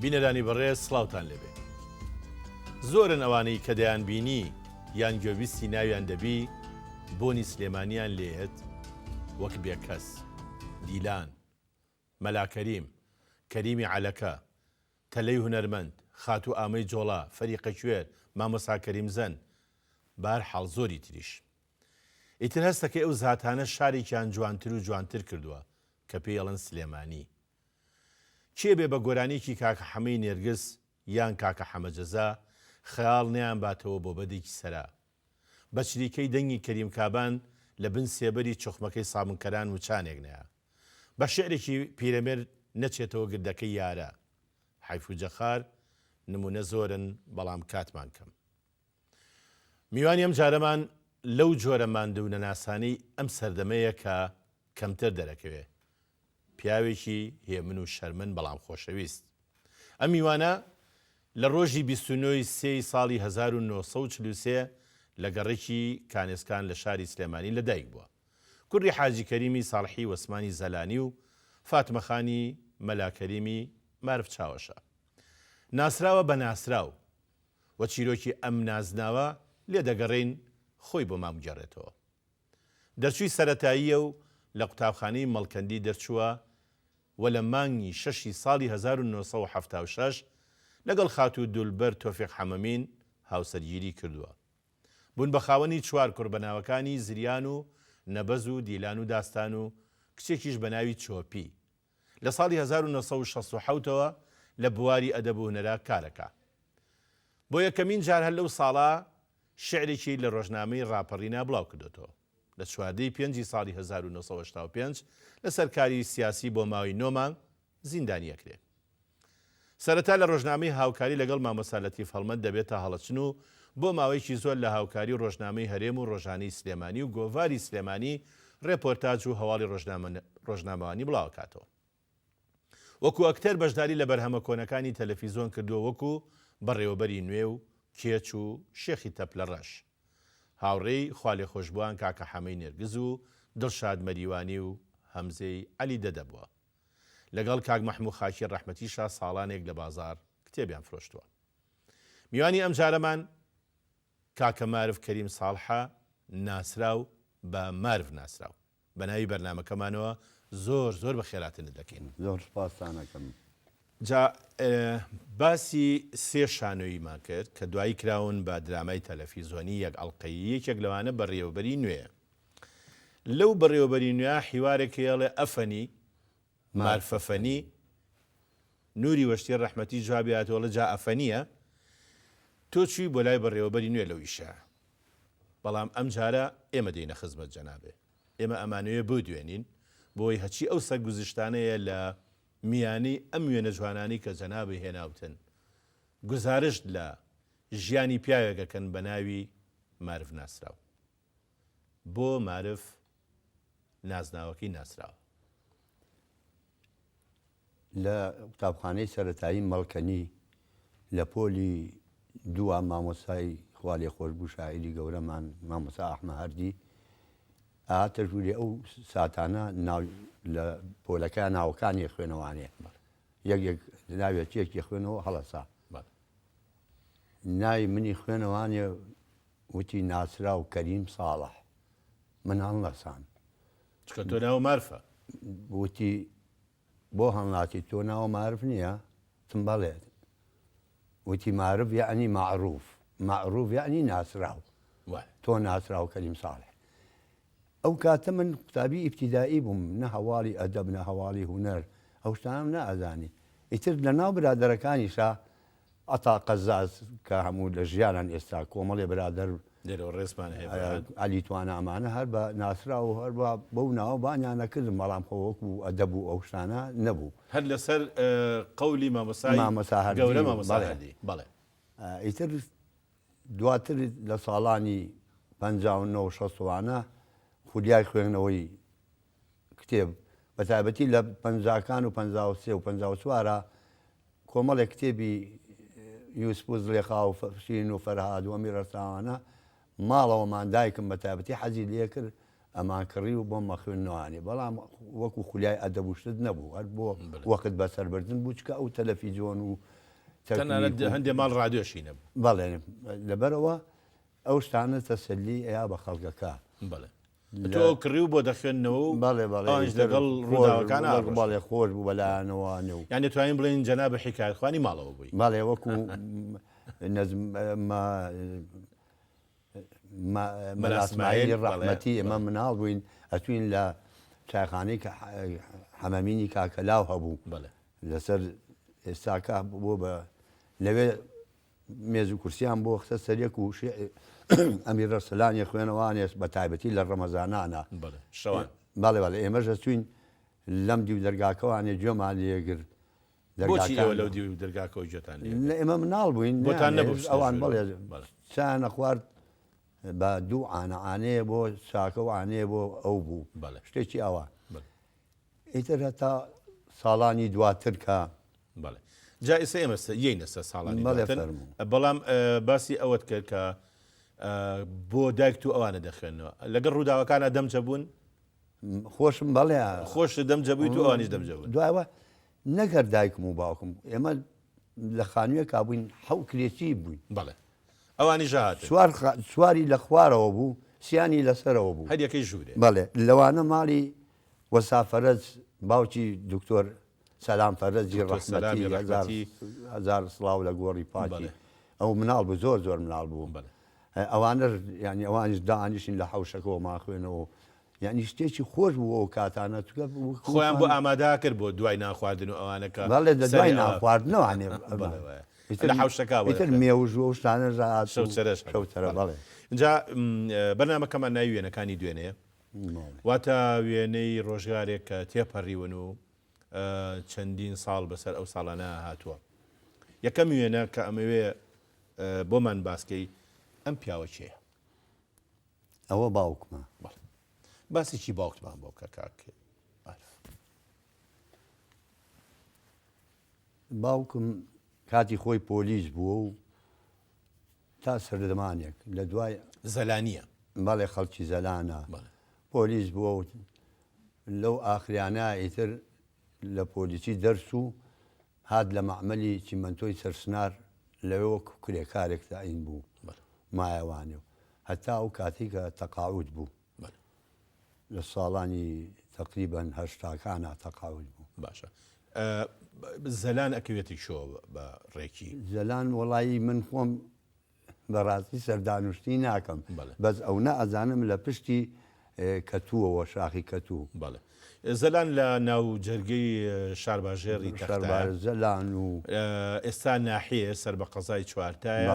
بینەرانی بەڕێز سڵاوتان لەبێ. زۆرن ئەوانەی کە دەیان بینی یان گوێویستی ناویان دەبی بۆنی سلێمانیان لێت وەک بێکەس، دیلان، مەلاکەریم، کەریمی عەلەکە، تەلەی هونەرمەند، خاتوو ئامەی جۆڵا، فەریقە کوێر، مامۆستا کەریمزەن، بەهەرحاڵ زۆری تریش. ئیتر هەستەکەی ئەو زاتانە شارێکیان جوانتر و جوانتر کردووە کە پێی ئەڵەن سلێمانی. کێ بێ بە گۆرانێکی کاکە حەمەی نێرگس یان کاکە حەمەجەزا خەیاڵ نەیان باتەوە بۆ بەدێکی سەرا، بە چریکەی دەنگی کەریم کابان لە بن سێبەری چۆخمەکەی سابنکەران و چانێک نەیە، بە شعرێکی پیرەمێر نەچێتەوە گردەکەی یارە. حەیف و جەخار نمونە زۆرن بەڵام کاتمان کەم. میوانی ئەم جارەمان لەو جۆرە ماندوو نەناسانەی ئەم سەردەمەیە کە کەمتر دەرەکەوێ، پیاوێکی هێمن و شەرمن بەڵام خۆشەویست. ئەم میوانە لە ڕۆژی 29 سێی ساڵی 1943 لە گەڕێکی کانێسکان لە شاری سلێمانی لەدایک بووە. کوڕی حاجی کەریمی ساڵحی وەسمانی زەلانی و فاتمەخانی مەلاکەریمی مارف چاوەشە. ناسراوە بە ناسراو وە چیرۆکی ئەم نازناوە لێ دەگەڕین خۆی بۆ مامگەڕێتەوە. دەرچووی سەرەتاییە و لە قوتابخانەی مەڵکەندی دەرچووە و لە مانگی 6 ساڵی 1976 لەگەڵ خاتوو دولبەر تۆفیق حەمەمین هاوسەرگیری کردووە. بوون بە خاوەنی 4 کوڕبەناوەکانی زریان و نەبەز و دیلان و داستان و کچێکیش بە ناوی چۆپی. لە ساڵی 1967ەوە لە بواری ئەدەب و هونەرا کارەکە. بۆ یەکەمین جار هەر لەو ساڵا شعرێکی لە ڕۆژنامەی ڕاپەڕینا بڵاو کردوێتەوە. لە 4 پێنجی ساڵی 1985 لە سەرکاری سیاسی بۆ ماوەی 9 مانگ زیندانی ئەکرێ. سەرەتا لە ڕۆژنامەی هاوکاری لەگەڵ مامۆستا لەتیف هەڵمەت دەبێتە هەڵەچن و بۆ ماوەیەکی زۆر لە هاوکاری ڕۆژنامەی هەرێم و ڕۆژانەی سلێمانی و گۆڤاری سلێمانی ڕێپۆرتاج و هەواڵی ڕۆژنامەوانی بڵاوکاتەوە. وەکو ئەکتەر بەشداری لە بەرهەمە کۆنەکانی تەلەڤیزۆن کردووە، وەکو بەڕێوەبەری نوێ و کێچ و شێخی تەپ لە ڕەش، هاوڕێی خوالێ خۆشببووان کاکە حەمەی نێرگز و دڵشاد مەریوانی و هەمزەی عەلی دەدەبووە. لەگەڵ کاک مەحموود خاکی ڕەحمەتیشا ساڵانێک لە بازار کتێبیان فرۆشتووە. میوانی ئەم جارەمان کاکە مارف کەریم ساڵحە ناسراو بە مارف ناسراو بە ناوی بەرنامەکەمانەوە زۆر زۆر بە خێراتن دەکەین. زۆر سپاسانەکەم. جا باسی سێ شانۆییمان کرد کە دوایی کراون بە درامای تەلەڤیزۆنی یەک ئەڵقەیی، یەکێک لەوانە بەڕێوەبەری نوێیە. لەو بەڕێوەبەری نوێ حیوارێکی هێڵێ ئەفەنی مارفەفەنی نوری وەشتی ڕەحمەتی جوابی هاتووە جا ئەفەنیە تۆ چووی بۆ لای بەڕێوەبەری نوێ لەو ئیشە. بەڵام ئەم جارە ئێمە دێنە خزمەت جەنابێ، ئێمە ئەمانوێ بۆ دوێنین بۆی هەچی ئەو سەرگوزشتانەیە لە میانەی ئەم وێنە جوانانی کە جەنابی هێناوتن گزارشت لە ژیانی پیاوێکەکەن بە ناوی مارف ناسراو. بۆ مارف نازناوەکەی ناسراوە. لە قوتابخانەی سەرەتایی مەڵکەنی لە پۆلی دووە مامۆسای خوالێ خۆشببوو شاعیری گەورەمان مامۆسا ئەحمە هەردی ئاهاتە ژووری ئەو ساتانە لە پۆلەکە ناوەکانی خوێنەوانێ یەک ناوێت چێکی خوێنەوە هەڵەسا ناوی منی خوێنەوانێ وتی ناسرا و کەریم ساڵح من هەڵنەسان چکە تۆ ناو مارفە وتی بۆ هەڵناتی تۆ ناوە مارف نییە تم بەڵێت وتی مارف یعنی معروف یعنی ناسراو تۆ ناسرا و کەریم ساڵح. ئەو کاتە من قوتابی ئیبتیدایی بووم، نە هەواڵی ئەدەب نە هەواڵی هونەر، ئەو شتانم نەئەزانی. ئیتر لە ناو برادەرەکانیشا ئەتا قەزاز کە هەموو لە ژیانان ئێستا کۆمەڵێ برادەر ڕێزمان عەلی توانە ئەمانە هەر بە ناسرا و هەر بەو ناوە بانیان نەکردم، بەڵام خۆوەکو ئەدەب و ئەو شتانە نەبوو. هەر لەسەر قەولی مامۆسا گەورە مامۆسا هەردی. بەڵێ ئیتر دواتر لە ساڵانی 59 60وانە خولیای خوێندنەوەی کتێب بە تایبەتی لە 50کان و 53 و 54 کۆمەڵێک کتێبی یوسف و زلێخا و فەشین و فەرهاد و ئەمی ڕەساوانە ماڵەوەمان دایکم بە تایبەتی حەزی لێ کرد ئەمان کڕی و بۆمە خوێندنەوانی، بەڵام وەکو خولیای ئەدەب و شت نەبوو، هەر بۆ وەقت بەسەربردن بوو چکە ئەو تەلەڤیزۆن و هەندێ ماڵ ڕادیۆشی نەبوو بەڵێ لەبەرەوە ئەو شتانە تەسەلی ئەیا بە خەڵکەکە بڵێ تۆ کڕی و بۆ دەخوێنەوە و ئەوانش لەگەڵ ڕووداوەکان باڵێ خۆش بوو بەلایەنەوەوانە و یعنی توانین بڵێن جەناب حیکایەتخوانی ماڵەوە بووی باڵێ وەکو مەلاسماعیلی ڕەحمەتی ئێمە مناڵ بووین ئەتوین لە چایخانەی کە حەمەمینی کاکەلاو هەبوو لەسەر ئێستاکە بۆ بە لەوێ مێز و کورسیان بۆ خستە سەرێک و ئەمیر ڕەسەلانی خوێنەوانێ بە تایبەتی لە ڕەمەزانانە شەوان باڵێ باڵێ ئێمەش دەچوین لەم دیو دەرگاکەوانێ جۆمان لێگر بۆچی لەو دیو دەرگاکەەوە جێتان لە ئێمە مناڵ بووین بۆتان نەبوو ئەوان بڵێ چیانە خوارد بە دوو ئانەعانەیە بۆ چاکە و ئانەیە بۆ ئەو بوو شتێکی ئەوە ئیتر هەتا ساڵانی دواتر کە بەڵێ جا ئێستا ئێمە یەینەسە ساڵانی بەڵام باسی ئەوەت کرد کە بۆ دایک و ئەوانە دەخوێنەوە لەگەڵ ڕووداوەکانە دەمجە بوون خۆشم بەڵێ خۆش دەمجە بوویت و ئەوانیش دەمجە بوون دوایەوە نەگەر دایکم و باوکم ئێمە لە خانوویە کابووین حەو کلێتی بووین بەڵێ ئەوانی ژات سواری لە خوارەوە بوو سیانی لەسەرەوە بوو هەریەکەی ژوورێ بەڵێ لەوانە ماڵی وەسافەرەج باوکی دکتۆر سەلام فەرەجی ڕەحمەتی هەزار سڵاو لە گۆڕی پاکی ئەو مناڵ بوو زۆر زۆر مناڵ بوو ئەوانە ینی ئەوانش دانیشین لە حەوشەکەەوە ماخوێنەوە یعنی شتێکی خۆش بوو ئەو کاتانە خۆیان بۆ ئامادا کرد بۆ دوای ناخواردن و ئەوانەکە بەڵێ دوای ناخواردنەوەوانێ لە حەوشەکەتر مێوژ و شتانە شەوتەرە بەڵێ اینجا بەرنامەکەمان ناوی وێنەکانی دوێنەیە واتە وێنەی ڕۆژگارێک کە تێپەڕیون و چەندین ساڵ بەسەر ئەو ساڵانە هاتووە یەکەم وێنە کە ئەمەوێ بۆمان باسکەی ئەم پیاوە چێە ئەوە باوکمە باسی چی باوکتمان بۆ کە کاک باوکم کاتی خۆی پۆلیس بووە و تا سەردەمانێک لە دوای زەلانیە بەڵێ خەڵکی زەلانە پۆلیس بووە و لەو ئاخریانە ئیتر لە پۆلیسی دەرس و هات لە مەعمەلی چیمەنتۆی سەرسنار لەوێ وەکو کرێکارێک تاین بوو مایەوانێ و هەتا ئەو کاتی کە تەقاعود بوو لە ساڵانی تقریبەن هەشتاکانە تەقاعود بوو باشە زەلان ئەکەوێتی شۆ بە ڕێکی زەلان وەڵایی من خۆم بەڕاستی سەردانوشتی ناکەم بەس ئەو نە ئەزانم لە پشتی کەتووەوە شاخی کەتوو بەڵێ زەلان لە ناو جەرگەی شارباژێری زەلان و ئێستا ناحەیە سەر بە قەزای چوارتایە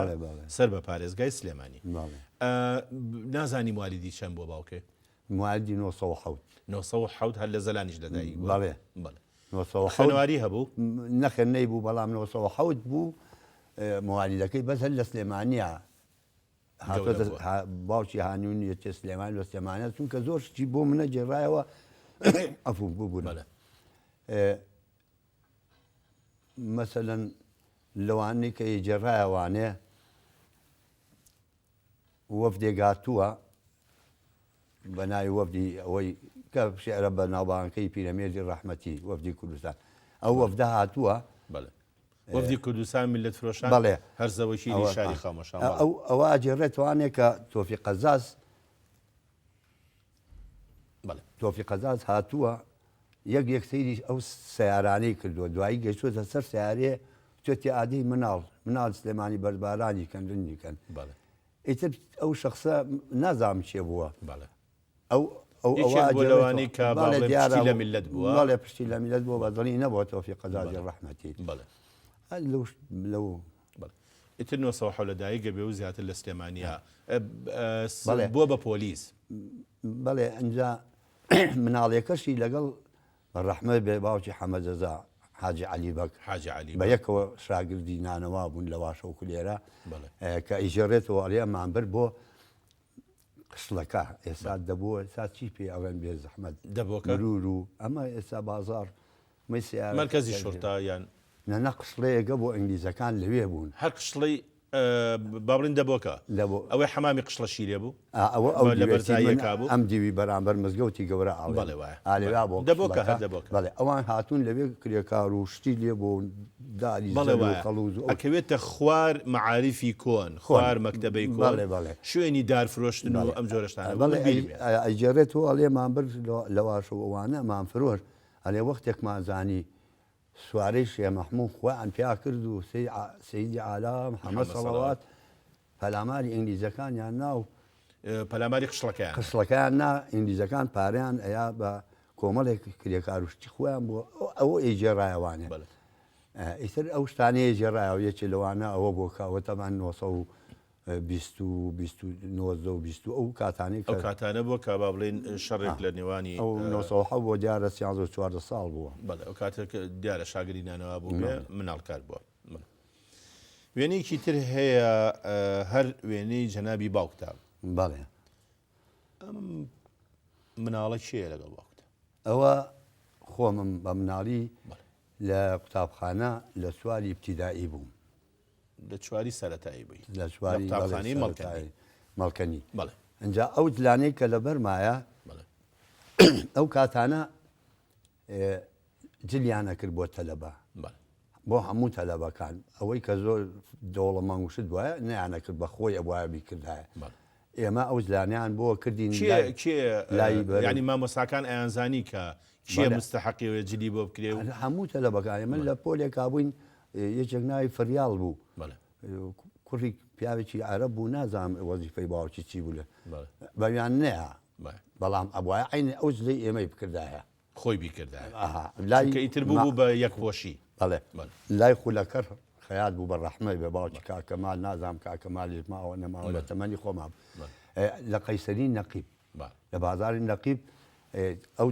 سەر بە پارێزگای سلێمانی نازانی موالیدی چەند بۆ باوکێ موالیدی 970 هەر لە زەلانیش لەدایک بەڵێ خوێنەواری هەبوو نەخێنەی بوو بەڵام 970 بوو موالیدەکەی بەس هەر لە سلێمانیە باوکی هانوونی تێ سلێمانی لە سلێمانە چونکە زۆر شتی بۆ منە جێڕایەوە ئەفوو بوو مەسەلەن لەوانەی کە جێڕایەوانێ وەفدێک هاتووە بە ناوی وەفدی ئەوەی کە شێعرە بە ناوبانگەکەی پیرەمێردی ڕەحمەتی وەفدی کوردستان ئەو وەفدە هاتووە وەفدی کوردستان میلەت فرۆشان بەڵێ هەرزەوەشی شاری خامۆشان ئەوە ئاجێڕێتوانێت کە تۆفی قەزاز هاتووە یەک سەیری ئەو سیارانەی کردووە دوایی گەیشتوۆتە سەر سیارێ توێتی عادی مناڵ سلێمانی بەربارانی کەندنی کەن ئیتر ئەو شخصە نازام چێ بووە ئەوانەی کە لە میلەت بووە بەڵێ پشتی لە میلەت بۆ بەدڵی نەبووە تۆفی قەزازی ڕەحمەتی لەو ئیتر 970 لەدایک گەبێ و زیاتر لە سلێمانیا بووە بە پۆلیس بەڵێ ئەنجا مناڵێکەشی لەگەڵ ڕەحمە بێ باوکی حەمەدەزا حاجی عەلی بەک بە یەکەوە شاگردی نانەوا بوون لە واشەوکو لێرە کە ئیژێڕێتەوە ئەڵێمان بەر بۆ قشڵەکە ئێستا دەبووە ئێستا چی پێ ئەوەن بێ زەحمەت مرور و ئەمە ئێستا بازار مرکزی شورتا یان نەقشڵەیەگە بۆ ئینگلیزەکان لەوێ بوون هەر قشڵی بابڵین دەبۆکە ئەوەی حەمامی قشڵەشی لێ بوو لە بەرزاییەکە بوو ئەم دیوی بەرامبەر مزگەوتی گەورە ئاڵێوا بۆ دەبۆکە هەر دەبۆکە بەڵێ ئەوان هاتوون لەوێ کرێکار و شتی لێ بۆ داری خەڵوز ئەکەوێتە خوار معارفی کۆن خوار مەکتەبەی کۆن شوێنی دارفرۆشتن و ئەم جۆرەشتانە ئەیجێڕێتەوە ئەڵێمان بر لەواشەوە ئەوانە مامفرۆش ئەلێ وەختێکمان زانی سوارەی شێ مەحموود خۆیان پیا کرد و سەیدی عالام محەممەد سەڵەوات پەلاماری ئینگلیزەکانیان ناو پەلاماری قشڵەکەیان نا ئینگلیزەکان پاریان ئەیا بە کۆمەڵێک کرێکاروشتی خۆیان بووە ئەوە ئێجێڕایەوانێ ئیتر ئەو شتانەیە جێڕایەوە یەکێ لەوانە ئەوە بۆ کاوەتەمان 1920 ئەو کاتانی ئەو کاتانە بۆ کا با بڵێن شەڕێک لە نێوانی ئەو 1970 بۆ دیارە 14 ساڵ بووە بەڵێ ئەو کاتێک دیارە شاگری نانەوە بوو بێ مناڵکار بووە وێنەیەکی تر هەیە هەر وێنەی جەنابی باوکتاب بەڵێ ئەم مناڵە چیە لەگەڵ باوکتە ئەوە خۆمم بە مناڵی لە قوتابخانە لە سواری ابتیدایی بووم لە چواری سەرەتایی بووی لە سواری قوتابخانەی مەڵکەنی بەڵێ ئەنجا ئەو دلانەی کە لەبەر مایە ئەو کاتانە جلیانە کرد بۆ تەلەبە بۆ هەموو تەلەبەکان ئەوەی کە زۆر دەوڵەمەنگوشت وایە نەیانە کرد بە خۆی ئەوایە بیکردایە ئێمە ئەو زلانیان بۆ کردین ینی مامۆساکان ئەیانزانی کە کێ مستحقی جلی بۆ بکرێ و هەموو تەلەبەکان من لە پۆلێک کابووین یەکێک ناوی فریال بوو کوڕی پیاوێکی عەرەب بوو نازانم وەزیفەی باوکی چی بوو لە بەویان نەیە بەڵام ئەوایە عینی ئەو جلەی ئێمەی بکردایە خۆی بیکردایە لای ئیتر بوو بە یەکپۆشی بەڵێ لای خولەکەر خەیات بوو بە ڕەحمەی بە باوکی کاکەمال نازانم کاکەمالی ماوە نەماوە لە تەمەنی خۆمان لە قەیسەری نەقیب لە بازاری نەقیب ئەو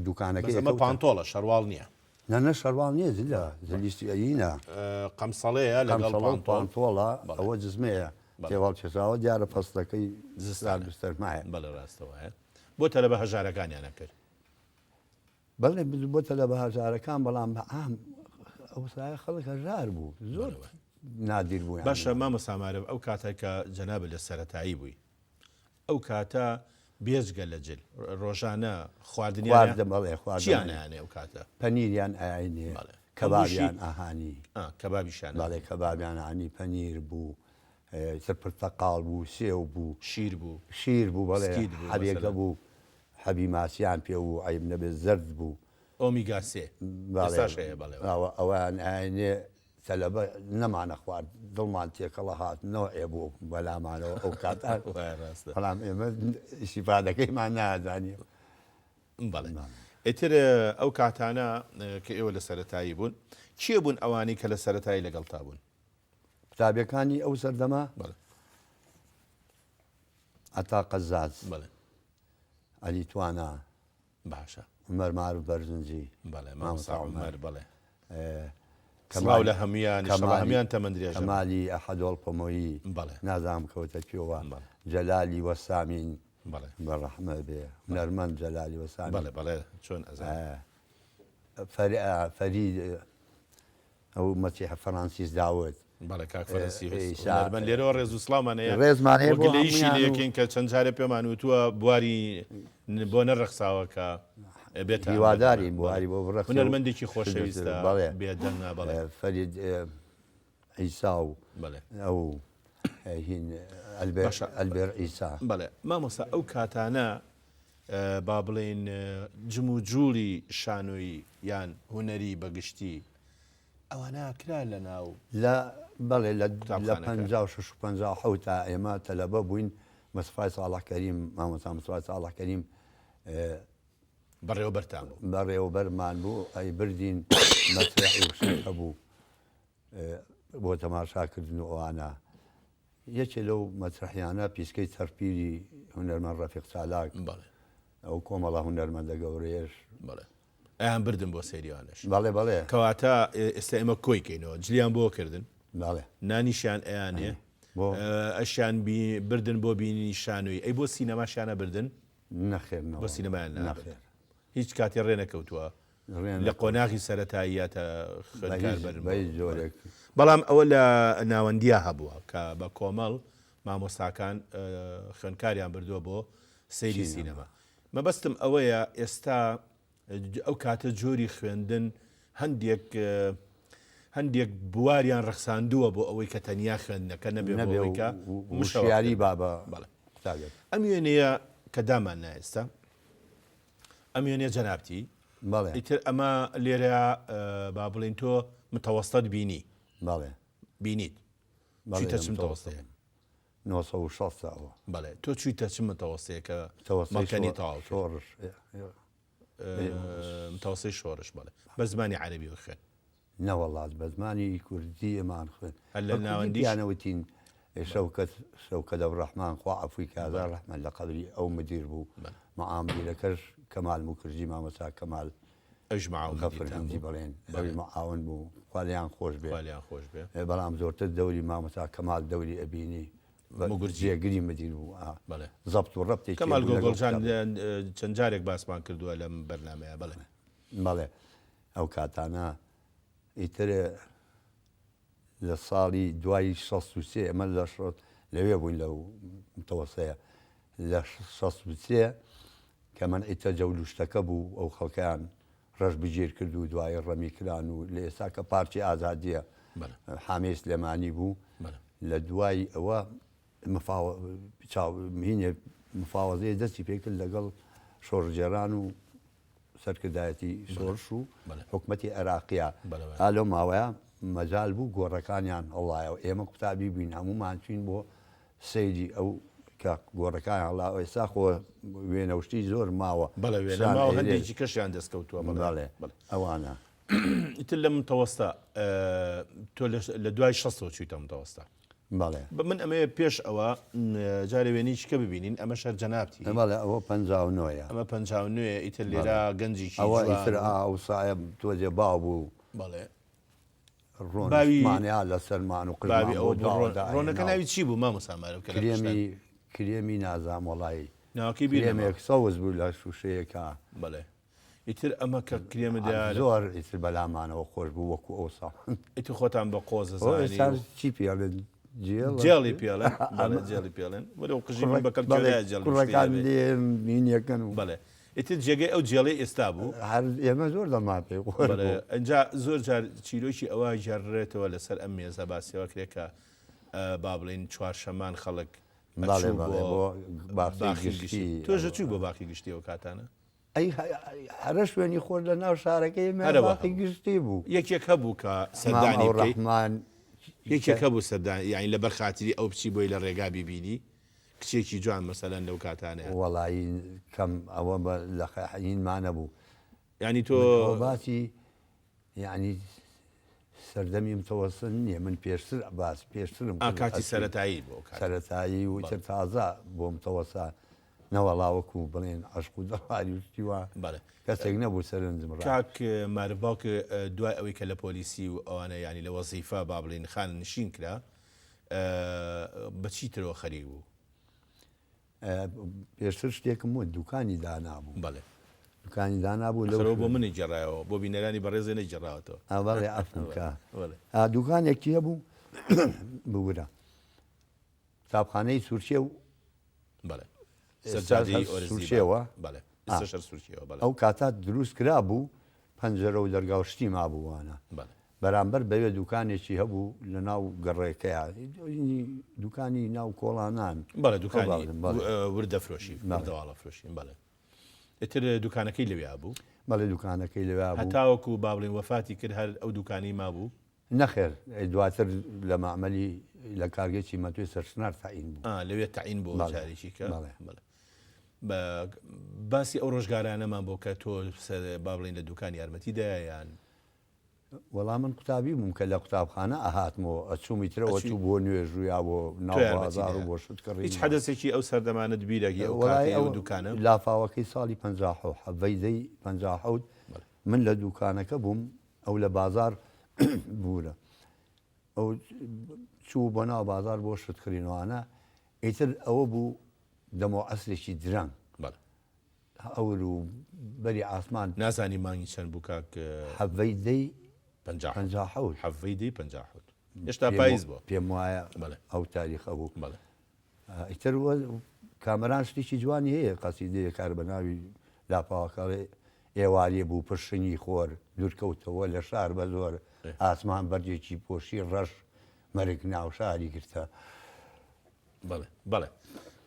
دوکانەکەی ئەمە پانتۆڵە شەروال نییە نە شەروال نییە زلیستیینە قەمسەڵەیە لەگەڵ پانتۆڵە ئەوە جزمەیە تێواڵ چێساوە دیارە فەستەکەی زستان بستەرمایە بەڵێ ڕاستەوەە بۆ تەلە بە هەژارەکانیانە کرد بەڵێ بۆتە لە بە هەژارەکان بەڵام بە ئام ئەو سایە خەڵک هەژار بوو زۆر نادیر بوو باشە مامە سامارە ئەو کاتە کە جەنابە لە سەرەتایی بووی ئەو کاتە بێزگە لە جل ڕۆژانە خواردنیانیانێ ئەو کاتە پەنیریان ئاینێ کەبابیان ئاهانی کەبابیشان باڵێ کەبابیان ئانی پەنیر بوو سەر پرتەقاڵ بوو سێو بوو شیر بوو بەڵێ حەبێکە بوو حەبی ماسییان پێ و عیب نەبێت زرد بوو ئۆمیگا سێ ئەویان ئاینێ تەلەبە نەمانە خوارد دڵمان تێکەڵە هات نەوەێ بوو بەلامانەوە ئەو کاتان بەڵام ئێمە ئیسیفادەکەیمان نازانیە بەڵێ ئیتر ئەو کاتانە کە ئێوە لە سەرەتایی بوون چیە بوون ئەوانی کە لە سەرەتایی لەگەڵ تا بوون قوتابیەکانی ئەو سەردەما ئەتا قەزاز ئەلی توانە باشە عومەر معروف بەرزنجی مامۆستا عومەر بەڵێ کەماو لە هەمیان تەمەندرێژە کەمالی ئەحەدۆڵ پۆمۆیی نازانم کەوتە پێوە جەلالی وەسامین بەڕەحمە بێ هونەرمەند جەلالی وەسامین بەڵێ چۆن فەرید ئەو مەسیحە فەرانسیس داوت بەڵێ کاک فەرەنسی لێرەوە ڕێز و سڵامانەیە ڕێزمانەیە گلەیشی لەکەین کە چەند جارێ پێمان وتووە بواری بۆ نەڕەخساوە کە بێت هیواداری بواری بۆ بڕەخ هونەرمەندێکی خۆشەویستە بێدەنگ بەڵێ فەرید ئیسا و ئەو هین ئەلبێر ئیسا بەڵێ مامۆستا ئەو کاتانە با بڵێن جم و جوڵی شانۆیی یان هونەری بەگشتی ئەوانە کرا لە ناو بەڵێ لە 56 تا ئێمە تەلەبە بووین مەسفای ساڵح کەریم مامۆستا مەسفای ساڵح کەریم بەڕێوەبەرتان بوو بەڕێوەبەرمان بوو ئەی بردین مەسرحی وشت هەبوو بۆ تەماشاکردن و ئەوانە یەکێ لەو مەسرحیانە پیسکەی سەرپیری هونەرمەند ڕەفیق چالاک ئەو کۆمەڵە هونەرمەندە گەورەیەش ئەیان بردن بۆ سەیریوانش بەڵێ کەواتە ئێستا ئێمە کۆی کەینەوە جلیان بۆ کردن بەڵێ نانیشیان ئەیانێ ئەشیان بردن بۆ بینی شانووی ئەی بۆ سینەماشیانە بردن نەخێر بۆ سینەمایان نەخێر هیچ کاتی ڕێ نەکەوتووە لە قۆناغی سەرەتاییاتە زۆرێک بەڵام ئەوە لە ناوەندیا هەبووە کە بە کۆمەڵ مامۆستاکان خوێندکاریان بردووە بۆ سەیری سینەما. مەبەستم ئەوەیە ئێستا ئەو کاتە جۆری خوێندن هەندێک بواریان ڕخساندووە بۆ ئەوەی کە تەنیا خوێندنەکە نەبێ بۆەوەیکە مشیاری بابە. ئەم وێنەیە کە دامان نایستا ئەم وێنێ جەنابتی ئیتر ئەمە لێرە با بڵین تۆ متەوەستەت بینی بینیت چیتە چ متەوەستەیە 960ەوە بەڵێ تۆ چیتە چ متەوەستەیە کە مەکەنی تەواو شۆڕش متەوەستەی شۆڕش بڵێ بە زمانی عەرەبی خوێن نەوەڵات بە زمانی کوردی ئەمان خوێن لە ناوەندیانەوتین شەوکەت ئەبڕەحمان خوا عەفوی کازا ڕەحمەت لە قەبری ئەو مدیر بوو مەعاملەکەش کەمال موکرجی مامۆستا کەمال غەفرهەمدی بڵێن ئەوی مەعاون بوو خوالیان خۆش بێ بەڵام زۆرتر دەوری مامۆستا کەمال دەوری ئەبینی جێگری مدیر بوو زەبط و ڕەبتێک کەمال گۆگڵجان چەند جارێک باسمان کردووە لەم بەرنامەیە بەڵێ ئەو کاتانە ئیتر لە ساڵی دوای 63 ئەمە لە شڕۆت لەوێ بووین لەو متەوەسەیە لە 63 کە منعیتە جەولوشتەکە بوو ئەو خەڵکیان ڕەش بگیر کرد و دوای ڕەمی کران و لە ئێستا کە پارتی ئازادیە حامێ سلێمانی بوو لە دوای ئەوە هینێ مفاوەزەیە دەستی پێکرد لەگەڵ شۆڕجێران و سەرکردایەتی شۆڕش و حکومەتی عێراقیە تا لەو ماوەیە مەجال بوو گۆڕەکانیان هەڵایەوە ئێمە قوتابی بووین هەمومان چوین بۆ سەیری ئەو کە گۆڕەکان هەڵا ئێستا خۆ وێنەوشتی زۆر ماوە هەندێکی کەشیان دەستکەوتووە ئەوانە ئیتر لە متەوەستا تۆ لە دوای 16 چیتە متەوەستا من ئەمەیە پێش ئەوە جارێ وێنیچکە ببینین ئەمە شەر جەنابتی ئەوە 59 ئەمە 59 ئیتر لێرە گەنجێکی ئەوە ئیتر ئەوسایە تۆجێ باو بوو ڕۆنمانیا لە سەرمان و ڕۆنەکە ناوی چی بوو مامۆسامارە کرێمی نازام وەڵایی ناوەکەی بێمێک سەوز بوو لە شوشەیەکە بڵێ ئیتر ئەمە کە کرێمە زۆر ئیتر بەلامانەوە خۆش بوو وەکو ئەو ساڵ ئیتر خۆتان بە قۆزە چی پێڵێن جێڵی پێڵێن جێڵی پێڵێن وەرە قژی بەکەڕەکان لێنیەکەن و بڵێ ئیتر جێگەی ئەو جێڵی ئێستا بوو ئێمە زۆر دەما پێ ئەجا زۆر جار چیرۆکی ئەوە ژێڕێتەوە لەسەر ئەم مێزە باسیەوە کرێکە با بڵین چوارشەمان خەڵک تۆژە چوو بۆ باقی گشتیەوە کاتانە ئەی هەرە شوێنی خۆر لە ناو شارەکەی باقی گشتی بوو یەکێک هەبوو کە سەردانی ڕەحمان یەکێک هەبوو سەردانی یعنی لە بەرخاتری ئەو بچی بۆی لە ڕێگا بیبینی کچێکی جوان مەسەلەن لەو کاتانەیە وەڵایی کەم ئەوە لە خەحینمانە بوو ینی تۆ باسی یعنی سەردەمی متەوەسن نییە من پێشتر باس پێشترم کاتی سەرەتایی بۆ سەرەتایی و تر تازە بۆ متەوەسا نەوەڵاوەکو بڵێن عەشق و دەڕاری وشتیوە کەسێک نەبوو سەرنجم کاک مارباوک دوای ئەوەی کە لە پۆلیسی و ئەوانە ینی لە وەزیفە با بڵین خان نشین کرا بەچی ترەوە خەریک بوو پێشتر شتێکم وت دوکانی دانابوو بڵێ دوکانی دانابوو لەەوە بۆ منی جێڕایەوە بۆ بینەرانی بەڕێزێ نەیجێڕاوەتەوە ئەوڵێ ئەفکە دوکانێکی هەبوو بگورە تاپخانەی سوورچێ و بەڵێ سوورچێەوە ئەو کاتات دروست کرا بوو پەنجەرە و دەرگاوشتی مابووانە بەرامبەر بەوێ دوکانێکی هەبوو لە ناو گەڕێکەیە دوکانی ناو کۆڵانان بەڵێ دوکانی وردەفرۆشی دەواڵە فرۆشین بەڵێ ئتر دوکانەکەی لەوێ بوو بەڵێ دوکانەکەی لەوێ هەتاوەکو با بڵین وەفاتی کرد هەر ئەو دوکانی مابوو نەخێر دواتر لە مەعمەلی لە کارگێکی مەتوی سەرسنار تاعین بوو لەوێ تاعین بۆ جارێکی کە باسی ئەو ڕۆژگارانەمان بۆ کە تۆ با بڵین لە دوکان یارمەتیدایە یان وەڵام من قوتابی بووم کە لە قوتابخانە ئەهاتمەوە ئەچوومی ترەوە چوو بۆ نوێژویا بۆ ناوبازار و بۆ شتکڕی هیچ حەدەسێکی ئەو سەردەمانت بیرەگی ئەو دوکانە لافاوەکەی ساڵی 50 حەڤەیدەی 50 من لە دوکانەکە بووم ئەو لە بازار بوورە ئەو چوو بۆ ناو بازار بۆ شتکردنەوەوانە ئیتر ئەوە بوو دەمەوە ئەسلێکی درەنگ ئەور و بەری ئاسمان نازانی مانگی چەند بوو کاک حەڤەیدەی 50 حەڤەیدەی 50 هێشتا پاییز بووە پێم وایە ئەو تاریخە بوو ئیتر کامەران شتێکی جوانی هەیە قەسیدەیە کار بە ناوی لاپاوەکەڵێ ئێواریە بوو پرشنی خۆر دوورکەوتەوە لە شار بە زۆر ئاسمان بەرجێکی پۆشی ڕەش مەرگ ناو شاری گرتە.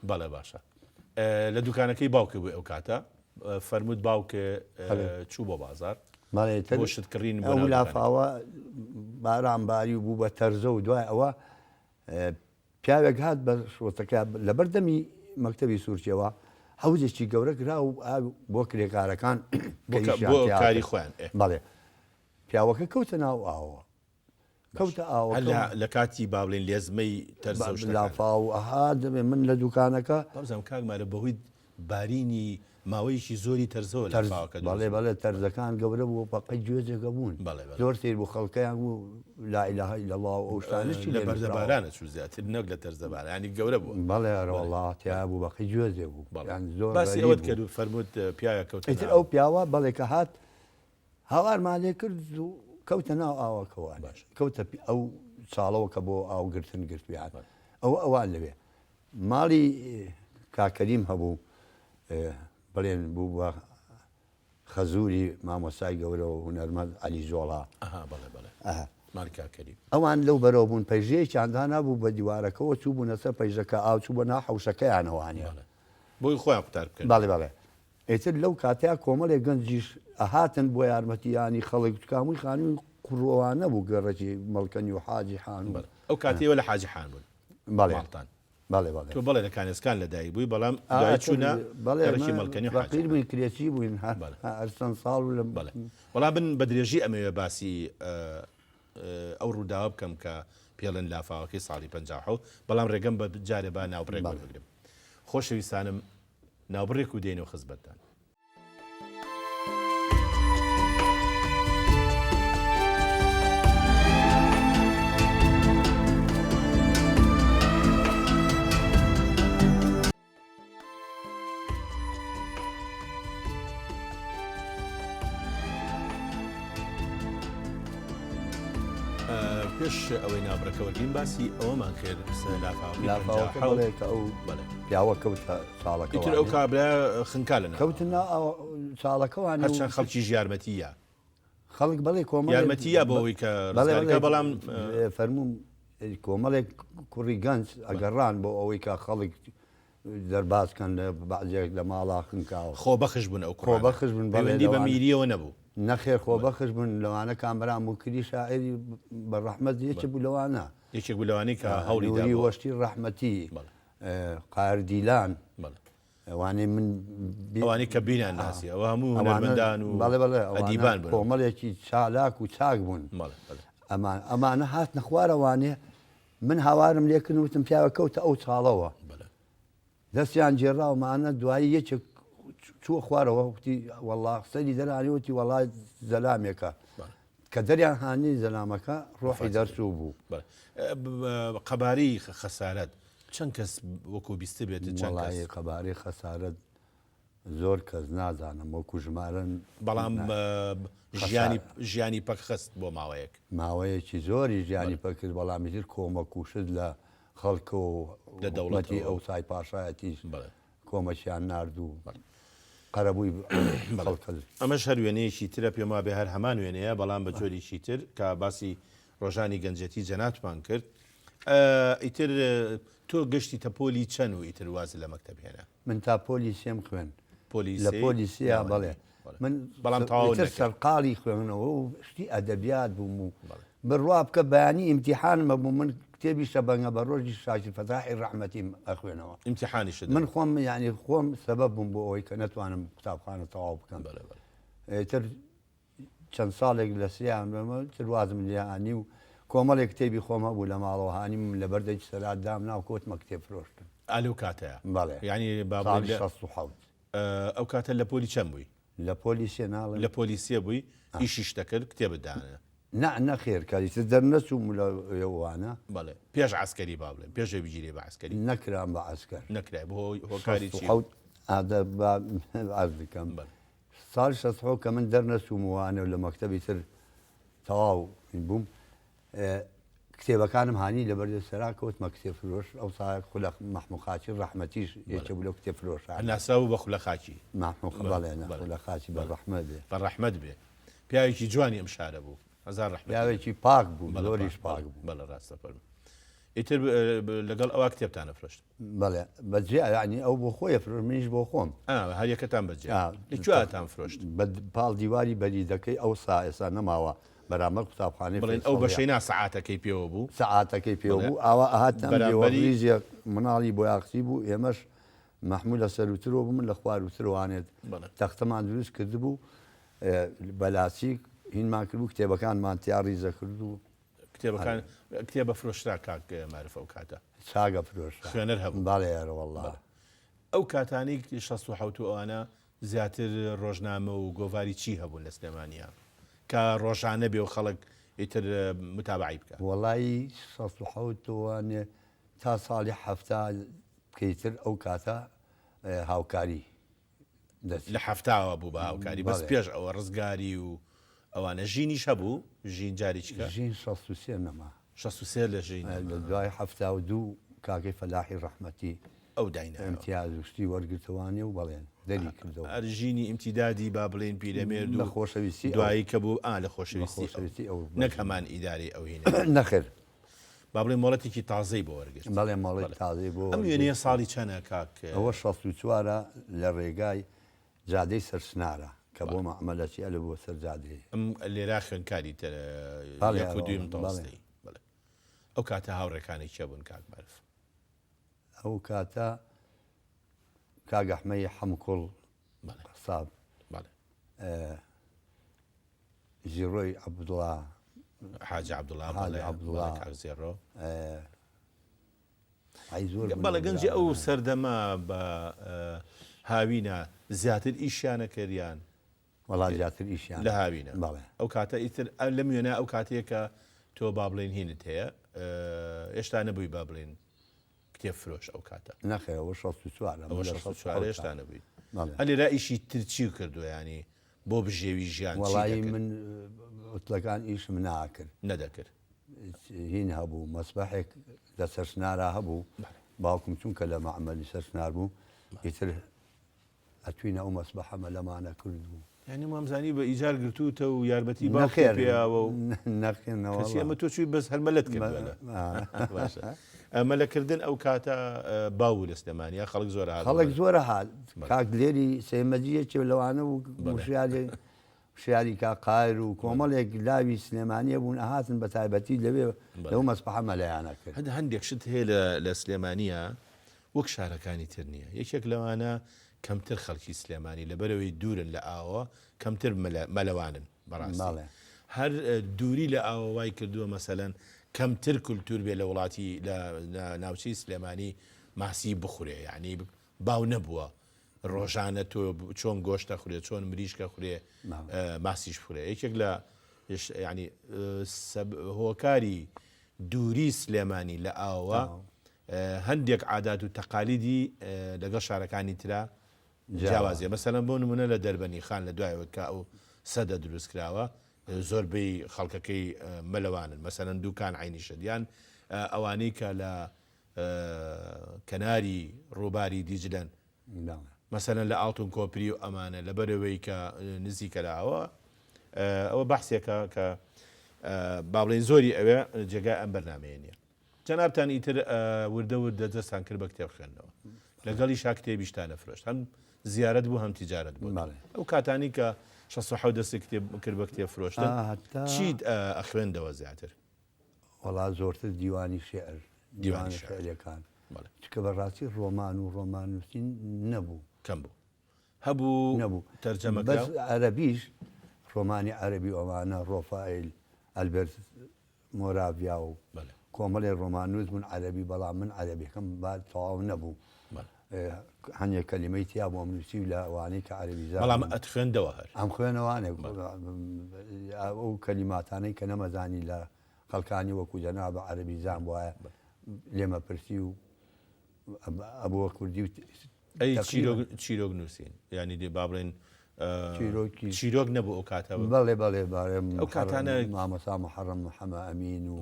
بەڵێ باشە لە دوکانەکەی باوکە بوو ئەو کاتە فەرمووت باوکە چوو بۆ بازار بۆ شتکڕین ئەو لافاوە بارانباری و بوو بە تەرزە و دوای ئەوە پیاوێک هات بە شۆتەکە لە بەردەمی مەکتەبی سوورچەوە حەوزێکی گەورە کرا و بۆ کرێکارەکان بۆ کاری خۆیان بەڵێ پیاوەکە کەوتە ناو ئاوە کەوتە ئاوە لە کاتی با بڵێن لێزمەی تەرزە لافا و ئەها دەبێ من لە دوکانەکە بەزم کاکمارە بەهۆی بارینی ماوەیەکی زۆری تەرزەوە بەڵێ تەرزەکان گەورە بوو بەقەی گوێزێکە بوون زۆر سیر بوو خەڵکەیان بوو لا ئیلاهە ئیلا الله و ئەو شتانشی لە بەردەبارانە چوو زیاتر نەک لە تەرزەبارە ینی گەورە بوو بەڵێ وەڵڵا تیا بوو بەقەی گوێزێ بوو زۆر باسی ئەوەت کرد و فەرمووت پیاوە کەوتە ئیتر ئەو پیاوە بەڵێ کە هات هاوارمان لێ کرد و کەوتە ناو ئاوەکەوە کەوتە ئەو چاڵەوە کە بۆ ئاو گرتن گرتویان ئەوان لەوێ ماڵی کاکەریم هەبوو بڵێن بوو بە خەزووری مامۆسای گەورە و هونەرمەند عەلی زۆڵا ئەوان لەو بەرەو بوون پەیژەیەکیاندا نابوو بە دیوارەکەەوە چوو بوونە سەر پەیژەکە ئاو چوو بە ناحەوشەکەیانەوانە بۆی خۆیان قوتار بکەن بەڵێ ئێتر لەو کاتەیە کۆمەڵێک گەنجیش ئەهاتن بۆ یارمەتیانی خەڵک کامووی خانووی قوڕۆوانە بوو گەڕەکی مەڵکەنی و حاجی حان ئەو کاتێوە لە حاجی حان بوون بەڵێتان تۆ بەڵێ لە کانێسکان لەدایک بووی بەڵام چوونە بەڵێکی مەڵکەنی فەقیر بووین کرێچی بووین هەرچەند ساڵ لە وەڵام بن بە درێژی ئەمەوێ باسی ئەو ڕووداوە بکەم کە پێڵەن لافاوەکەی ساڵی 50 بەڵام ڕێگەم بە جارێ با ناوبڕێک بگرم خۆشەویستانم ناوبڕێک و دێنەوە خزمەتتان پێش ئەوەی نابڕەکەوەگەین باسی ئەوەمان کرد لافاوەکە ئەو پیاوە کەوتە چاڵەکە ئیتر ئەو کابرا خنکا لەنا کەوتنا چاڵەکەوان هەرچەند خەڵکیش یارمەتیە خەڵک بەڵێ کۆمەڵ یارمەتیە بۆ ئەوەی کە بەڵام فەرمووم کۆمەڵێک کوڕی گەنج ئەگەڕان بۆ ئەوەی کە خەڵک دەربازکەن لە بەعجێک لە ماڵا خنکاوە خۆ بەخش بوون ئەو خۆ بەخش بوون بەڵێندی بە میریەوە نەبوو نەخێر خۆ بەخش بوون لەوانە کامبران بووکری شاعری بەڕەحمەت یەکێک بوو لەوانە یەکێک بوو لەوانەی کە هەوڵی وەشتی ڕەحمەتی قاردیلان ئەوانەی من ئەوانەی کە بینیان ناسی ئەوە هەموو هونەرمەندان و ئەدیبان بوون کۆمەڵێکی چالاک و چاک بوون ئەمانە هاتنە خوارەوانێ من هاوارم لێکردن وتم پیاوە کەوتە ئەو چاڵەوە دەستیان جێراومانە دوایی یەکێک چووە خوارەوە وتی وەڵڵا سەری دەرانی وتی وەڵای زەلامێکە کە دەریان هانی زەلامەکە ڕۆحی دەرچوو بوو قەباری خەسارەت چەند کەس وەکو بیستە بێت قەباری خەسارەت زۆر کەس نازانم وەکو ژمارن بەڵام ژیانی پەک خست بۆ ماوەیەک ماوەیەکی زۆری ژیانی پەکرد بەڵامی تر کۆمەکوشت لە خەڵکە و لە دەوڵەتی ئەو سای پاشایەتیش کۆمەچیان ناردوو قەرەبووی ئەمەش هەر وێنەیەکی ترە پێما بێ هەر هەمان وێنەیە بەڵام بە جۆریشی تر کە باسی ڕۆژانی گەنجەتی جەناتمان کرد ئیتر تۆ گەشتی تەپۆلی چەند و ئیتر وازی لە مەکتەب هێنا من تا پۆلی سێم خوێن لە پۆلیسیا بەڵێ من بەڵام تاوا سەرقاڵی خوێنەوە و شتی ئەدەبیات بووم و بڕوا بکە بەیانی ئیمتیحانمە بوو من کتێبی شەبەنگە بە ڕۆژی شاکی فەتاحی ڕەحمەتی ئەخوێنەوە ئیمتیحانیش من خۆم یعنی خۆم سەبەب بووم بۆ ئەوەی کە نەتوانم قوتابخانە تەواو بکەم تر چەند ساڵێک لە سییان بەمە تر وازم لیانی و کۆمەڵێک کتێبی خۆمە بوو لە ماڵەوە هانیم لە بەردەی سەرات دام ناو کۆتمە کتێب فرۆشتن ئالو کاتەیە بەڵێ ینی ئەو کاتە لە پۆلی چەند بووی لە پۆلیسیە ناڵێ لە پۆلیسیە بووی ئیشیش دەکرد کتێبدانە نەخێر کاریتر دەرنەچووم لەوانە بەڵێ پێش عسکەری با بڵێن پێش بگیرێ بە عسکەری نەکرام بە عسکەر نەکرای بۆ هۆکاری ئادە ئاز بکەم ساڵی 16 کە من دەرنەچووم وانە لە مەکتەبی تر تەواو بووم کتێبەکانم هانی لە بەردە سەرا کەوتمە کتێب فرۆش ئەو سا خولە محموود خاچی ڕەحمەتیش یەکێ بوو لەو کتێب فرۆشان ناسراوە بە خولە خاکی محموود بەڵێ خولە خاچی بە ڕەحمەت بێ بە ڕەحمەت بێ پیاوێکی جوانی ئەم شارە بوو هەزار ڕەحمەت پیاوێکی پاک بوو زۆریش پاک بوو بەڵێ ڕاستە فەرموو ئیتر لەگەڵ ئەوە کتێبتانە فرۆشت بەڵێ بەجێ ینی ئەو بۆ خۆی فرۆش منیش بۆ خۆم هەر یەکەتان بەجێ لەکوێتان فرۆشت پاڵ دیواری بەریدەکەی ئەو سا ئێستا نەماوە بەرامبەر قوتابخانەی بڵێن ئەو بەشەی سەعاتەکەی پێوە بوو سەعاتەکەی پێوە بوو ئاوا ئاهاتریزیە مناڵی بۆ یاقسی بوو ئێمەش محموود لە سەروترۆ بوو من لە خواروتروانێت تەختەمان دروست کرد بوو بەلاسیک هینمان کرد بوو کتێبەکانمان تیاڕیزە کرد و کتێبەکان کتێبە فرۆشترا کاک معرفە ئەو کاتە چاگە فرۆش خوێنەر هەبوو باڵێ یارەوەڵڵا ئەو کاتانی 16 ئەوانە زیاتر ڕۆژنامە و گۆڤاری چی هەبوون لە سلێمانیا کە ڕۆژانە بێ و خەڵک ئیتر متابعی بکە وەڵی 16 تا ساڵی هەفتا بکەیتر ئەو کاتە هاوکاری لە هەفتاوە بوو بە هاوکاری بەس پێش ئەوە ڕزگاری و ئەوانە ژینیش هەبوو ژین جاری چکە ژین 16 نەما 16 لە ژین لە دوای 72 کاکەی فەلاحی ڕەحمەتی ئەو داینە ئەمتیاز وشتی وەرگرتوانێ و بەڵێن دەری کردەوە ئەرژینی ئیمتیدادی با بڵێن پیرەمێرد و لە خۆشەویستی دوایی کە بوو لە خۆشەویستی ئەو نەک هەمان ئیداری ئەو هینە نەخێر با بڵێن مۆڵەتێکی تازەی بۆ وەرگرت بەڵێ ماڵی تازەی بۆ ئەم وێنەیە ساڵی چەنە کاک ئەوە 64 لە ڕێگای جادەی سەرسنارە کە بۆ مەعمەلەتی ئەلە بۆ سەر جادەی ئەم لێرا خوێنکاری تر دویم تۆستی ئەو کاتە هاوڕێکانی چێ بوون کاک معرف ئەو کاتە کاگەحمەی حەمکوڵ قساب ژیڕۆی عەبدوڵا حاج عەبدوڵا زێڕۆ بەڵێ گەنجی ئەو سەردەما بە هاوینە زیاتر ئیشیانە کردیان وەڵا زیاتر ئیشیان لە هاوینە ئەو کاتە ئیتر لەم وێنە ئەو کاتەیە کە تۆ با بڵێن هینت هەیە هێشتا نەبووی با بڵێن کتێب فرۆش ئەو کاتە نەخێەوە 64 هێشتا نەبووی لێرا ئیشی ترچی کردو ینی بۆ بژێوی ژیان وەڵی من وتلەکان ئیشم ناکرد نەدەکرد هین هەبوو مەسبەحێک لە سەرسنارا هەبوو باوکم چونکە لە مەعمەلی سەرسنار بوو ئیتر ئەتوینە ئەو مەسبەحەمە لەمانە کرد بوو ینی مامزانی بە ئیجار گرتوتە و یارمەتی باخێرەوە و نەخێنەوە ئەمە تۆ چوی بەس هەرمەلت کرد مەلەکردن ئەو کاتە باو لە سلێمانیا خەڵک زۆر خەڵک زۆرە هاات کاک لێری سێمەجیەکی لەوانە و شیاری کاقایر و کۆمەڵێک لاوی سلێمانیە بوون ئەهاتن بە تایبەتی لەوێ لەو مەسبەحە مەلەیانە کرد هەندێک شت هەیە لە سلێمانیا وەک شارەکانی تر نییە یەکێک لەوانە کەمتر خەڵکی سلێمانی لەبەرەوەی دوورن لە ئاوە کەمتر مەلەوانن بەڕاستی هەر دووری لە ئاوەوای کردووە مەسەلەن کەمتر کولتور بێ لە وڵاتی لە ناوچەی سلێمانی ماسی بخورێ یعنی باو نەبووە ڕۆژانە تۆ چۆن گۆشتە خورێ چۆن مریشکە خورێ ماسیش خورێ یەکێک لە ینی هۆکاری دووری سلێمانی لە ئاوە هەندێک عادات و تەقالیدی لەگەڵ شارەکانی ترا جیاوازیە مەسەلەن بۆ نمونە لە دەربەنی خان لە دوایەوە کە ئەو سەدە دروست کراوە زۆربەی خەڵکەکەی مەلەوانن مەسەلەن دووکان عینی شەدیان ئەوانەی کە لە کەناری ڕووباری دیجلەن مەسەلەن لە ئاڵتون کۆپری و ئەمانە لەبەرەوەی کە نزیکە لەوە ئەوە بەحسێکە کە با بڵێن زۆری ئەوێ جێگای ئەم بەرنامەیە نییە جەنابتان ئیتر وردە وردە دەستان کرد بە کتێب خوێندنەوە لەگەڵی کتێبیشتانە فرۆشت هەم زیارەت بوو هەم تیجارەت بوو ئەو کاتانی کە 16 دەستی کرد بە کتێب فرۆشتن چیت ئەخوێندەوە زیاتر وەڵا زۆرتر دیوانی شێعر دیوانی شێعرەکان چکە بەڕاستی ڕۆمان و ڕۆمانووسین نەبوو کەم بوو هەبوو نەبوو تەرجەمە بەس عەرەبیش ڕۆمانی عەرەبی ئەوانە ڕۆفائیل ئەلبێرت مۆراڤیا و کۆمەڵێ ڕۆمانوس بوون عەرەبی بەڵام من عەرەبیەکەم با تەواو نەبوو هەندێک کەلیمەی تیا بۆ نووسی و لە ئەوانەی کە عەرەبی زانم بەڵام ئەتخوێندەوە هەر ئەم خوێنەوانێ ئەو کەلیماتانەی کە نەمەزانی لە خەڵکانی وەکو جەناب عەرەبی زان وایە لێمە پرسی و ئەبووە کوردی و ئەی چیرۆک نووسین ینی دێ با بڵێن چیرۆک نەبوو ئەو کاتەوە بەڵێ بەڵێ ئەو کاتانە مامەسا محەڕەم محەمە ئەمین و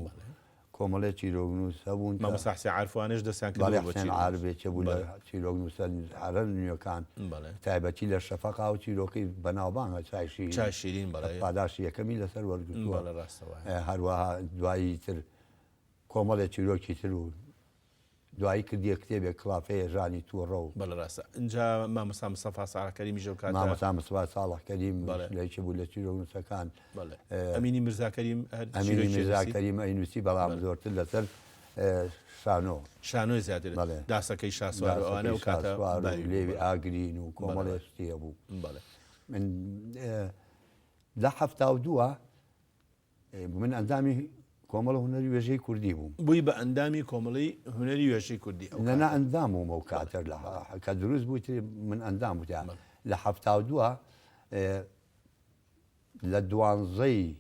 کۆمەڵێ چیرۆگنووس هەبوون مامۆستا حسێن عارفوانش دەستیان باڵێ کردبوو بۆ حسێن چیرۆگنووس. عاربێکە بوو لە چیرۆگنووسە هەرە نوێیەکان بەڵێ. تایبەتی لە شەفەقا و چیرۆکی بەناوبانگە چای چای شیرین بەڵێ. پاداشی یەکەمی لەسەر وەرگرتووە بەڵێ ڕاستەوە. هەروەها دوایی تر کۆمەڵێ چیرۆکی تر و دوایی کردیە کتێبێک کڵافەیە ژانی تووڕە و بەڵێ ڕاستە. اینجا مامۆستا مستەفا ساڵحکەریمی ژەو کاتە مامۆستا مستەفا ساڵحکەریم بەڵێ. لەیکی بوو لە چیرۆگنووسەکان بەڵێ. ئەمینی میرزاکەریم هەر ئەمینی چیرۆکی میرزاکەریم ئەینووسی بەڵام زۆرتر لەسەر شانۆ شانۆی زیاتر بەڵێ. داسەکەی شاسوار و ئەوانە و کاتە و لێوی ئاگرین و کۆمەڵێ شتێ بوو بەڵێ. من لە 1970 من ئەندامی کۆمەڵە هونەری وێژەی کوردی بووم بووی بە ئەندامی کۆمەڵی هونەری وێژەی کوردی نەنا ئەندام ومە و کاتر لە کە دروست بوویتر من ئەندام وتیان لە 1970 لە 12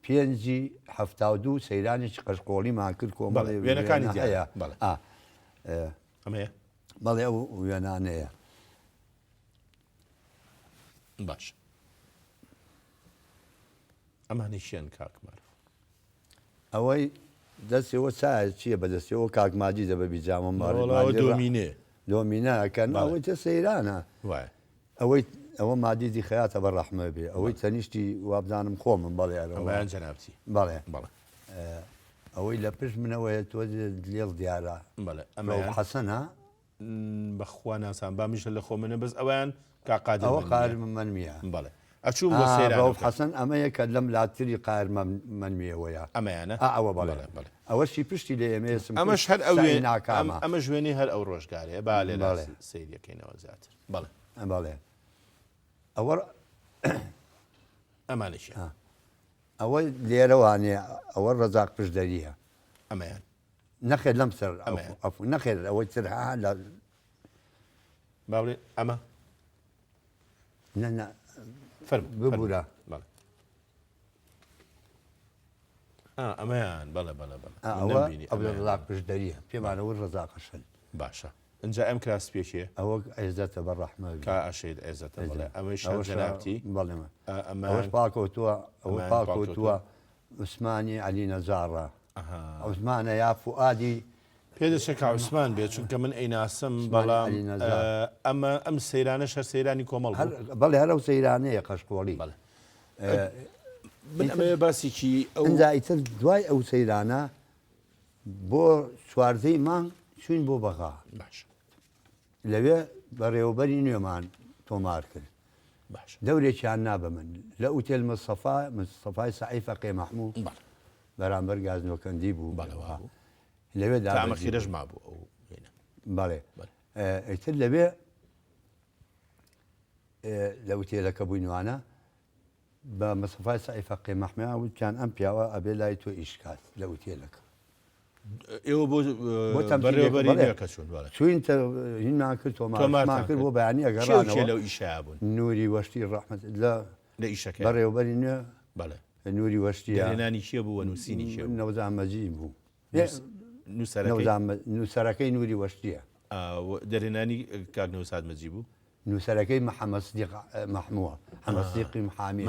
پێنجی 1970 سەیرانێکی قەشقۆڵیمان کرد کۆمەڵێ وێنەکانی هەیە ئەمەیە بەڵێ ئەو وێنانەیە باش ئەمانەی شیان کاکمار ئەوەی دەستەوە چایە چییە بەدەستەوە کاکماجی دەبە بیجامە دۆمینێ دۆمینەکەن ئەوەی تە سەیرانە ئەوەی ئەوە مادیدی خەیاتە بە ڕەحمە بێ ئەوەی تەنیشتی وابزانم خۆمم بەڵێ ئەویان جەنابچی بەڵێ ئەوەی لە پشت منەوەیە تۆ لێڵ دیارە ئەمە حەسەنە بەخوا ناسان بامیشە لە خۆ منە بەس ئەویان کاقادر ئەوە قارم منمیە بەڵێ ئەچوو بۆ سەیران حەسەن ئەمەیە کە لەم لاتری قار منمیەوەیە ئەمەیانە ئەوە بەڵێ ئەوەشی پشتی لێ ئێمێسم ئەمەش هەر ئەو ناکامە ئەمە ژوێنی هەر ئەو ڕۆژگارەیە با لێ سەیریەکەینەوە زیاتر بەڵێ بەڵێ ئەوە ئەمانشی ئەوە لێرەوانێ ئەوە ڕەزاق پشدەریە ئەمەیان نەخێر لەم سەر نەخێر ئەوەی ترها لە باڵێ ئەمە ببوورە ئەمەیان بەڵێ بەڵێ ئەوە ڕزاق پشدەریە پێمانەوە ڕزاقەشن باشە اینجا ئەم کراس پێشیە ئەوە ئێزەتە بە ڕەحمە کا ئەشید ئێزەتە بڵێ ئەمەی شەنابتی بەڵێمە ئەوەش پاکەوتووە ئەوە پاکەوتووە عوسمانی عەلی نەزاڕە عوسمانە یا فوئادی پێدەچێک عوسمان بێت چونکە من ئەیناسم بەڵام ئەمە ئەم سەیرانەش هەر سەیرانی کۆمەڵ بەڵێ هەرە و سەیرانەیە قەشقۆڵی من ئەمەیە باسیکی ئەوئیتر دوای ئەو سەیرانە بۆ چواردەی مانگ چوین بۆ بەغا باش لەوێ بەڕێوەبەری نوێمان تۆمار کرد باش دەورێکیان نابە من لە ئوتێل مستەفای سعی فەقێ مەحموود بەرامبەر گازنۆکەندی بوو لەوێ دامەخیرەش مابوو ئەو بەڵێ ئیتر لەوێ لە ئوتێلەکە بووینوانە بە مستەفای سعی فەقێ مەحموود وتیان ئەم پیاوە ئەبێ لای تۆ ئیشکات لە ئوتێلەکە ئێوە بۆ بەڕێوەبەری چوون چوین هینمان کرد تۆمارمان کرد بۆ بەیانی ئەگەڕانەوە لەو ئیشیا بوون نوری وەشتی ڕەحمەت لە ئیشەکە بەڕێوەبەری نوێ بەڵێ نوری وەشتی هێنانی چیە بوو نووسینی نەوزامەجی بوو نووسەرەکەی نوری وەشتیە دەرهێنانی کاک نەوساد مەجی بوو نووسەرەکەی محەممەد سدیق محمووە محەممەد سدیقی محامی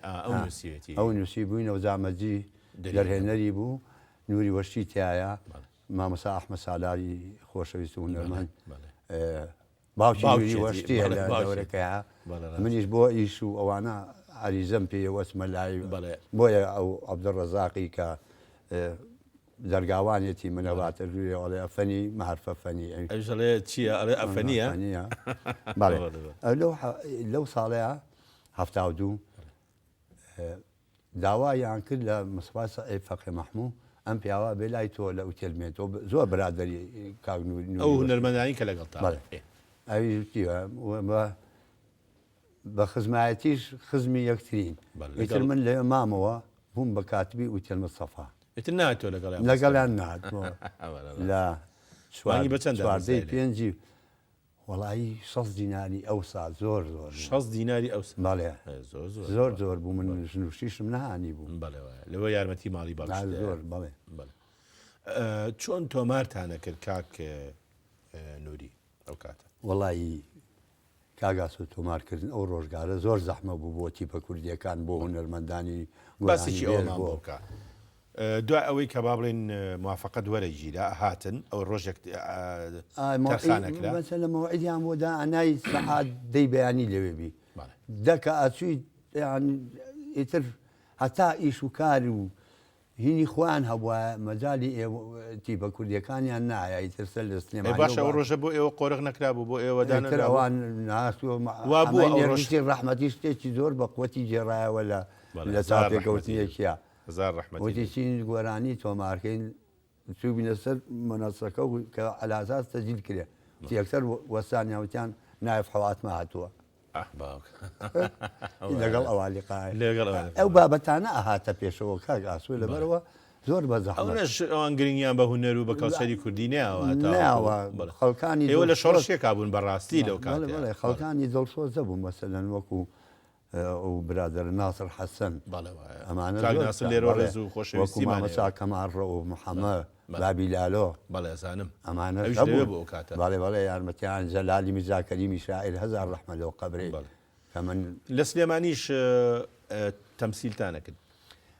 ئەو نووسیەتی ئەو نووسی بووی نەوزامەجی دەرهێنەری بوو نوری وەشتی تایە مامۆستا ئەحمەد سالاری خۆشەویست و هونەرمەند باوکی نوری وەشتیە لە دەورەکەیە منیش بۆ ئیش و ئەوانە عریزەم پێ وەسمە لای بۆیە ئەو عەبدوڵڕەزاقی کە دەرگاوانێتی منەواتە ژوورێ ئەڵێ ئەفەنی مەعرفە فەنی ئەژەڵێ چییە ئەڵێ ئەفەنیە بەڵێ لەو ساڵەیە 1970 داوایان کرد لە مستەفای سعی فەقێ مەحموود ئەم پیاوە بێ لای تۆ لە ئوتێلمێتەوە زۆر بەرادەری کاگنووری ئەو هونەرمەندانی کە لەگەڵ ئەوی بە خزمایەتیش خزمی یەکترین ئیتر من لە مامەوە بووم بە کاتبی ئوتێل مستەفا ئیتر ناتۆ لەگەڵیان نهاتەوە لە شوانی بەچەند چواردەی پێنجی وەڵایی 6 دیناری ئەو سا زۆر 6 دیناری ئەو باڵێ زۆر بوو من نووشیشم نهانی بوو لەوە یارمەتی ماڵی باش زۆر بەڵێ چۆن تۆمارتانە کرد کاک نووری ئەو کاتە وەڵایی کاگاس و تۆمارکردن ئەو ڕۆژگارە زۆر زەحمە بوو بۆ تیپە کوردیەکان بۆ هونەرمەندانی باسیکی ئەومان بۆ بکە دوای ئەوەی کە با بڵێن موافقەت وەرەگیرا هاتن ئەو ڕۆژێک تەرخانەکرا مەسەلە مەوعیدیان بۆ دائنای سەعات دەی بەیانی لەوێ بی دەکە ئەچووی ئیتر هەتا ئیش و کار و هینی خوان هەبووە مەجای ئێتی بە کوردیەکانیان نایە ئیتر سەر لە سلێمانی باشە ئەو ڕۆژە بۆ ئێوە قۆرغ نەکرابوو بۆ ئێوەدانەوان ناسووە ڕشتی ڕەحمەتی شتێکی زۆر بە قوتی جێڕایەوە لە چاپێکەوتنیەکیە وتی چین گۆرانی تۆمارکەین چوبینە سەر مەنەسەکە و کە ئەلازاز تەجیل کرێ یەکسەر وەسانیاوتیان نایف حەواتمە هاتووە لەگەڵ ئەوالیقای ئەو بابەتانە ئاهاتە پێشەوە کاک ئاسوی لەبەرەوە زۆر بەزەحمەت گرنگیان بە هونەر و بە کەوسەری کوردی ناوە خەڵکانی ئێوە لە شۆڕشێکا بوون بەڕاستی لەو کاتێ خەڵکانی دڵسۆزە بوون مەسەلەن وەکو ئەو برادر ناسر حەسەن ئەمانە لێرە ڕێز و خۆشەویستی مامەچا کەماڕە و محەممە بابی لالۆ بەڵێزانم ئەمانە بەڵێ یارمەتیان جەلالی میرزاکەریمی شاعیر هەزار ڕەحمە لەو قەبرێ کە من لە سلێمانیش تەمسیلتانە کرد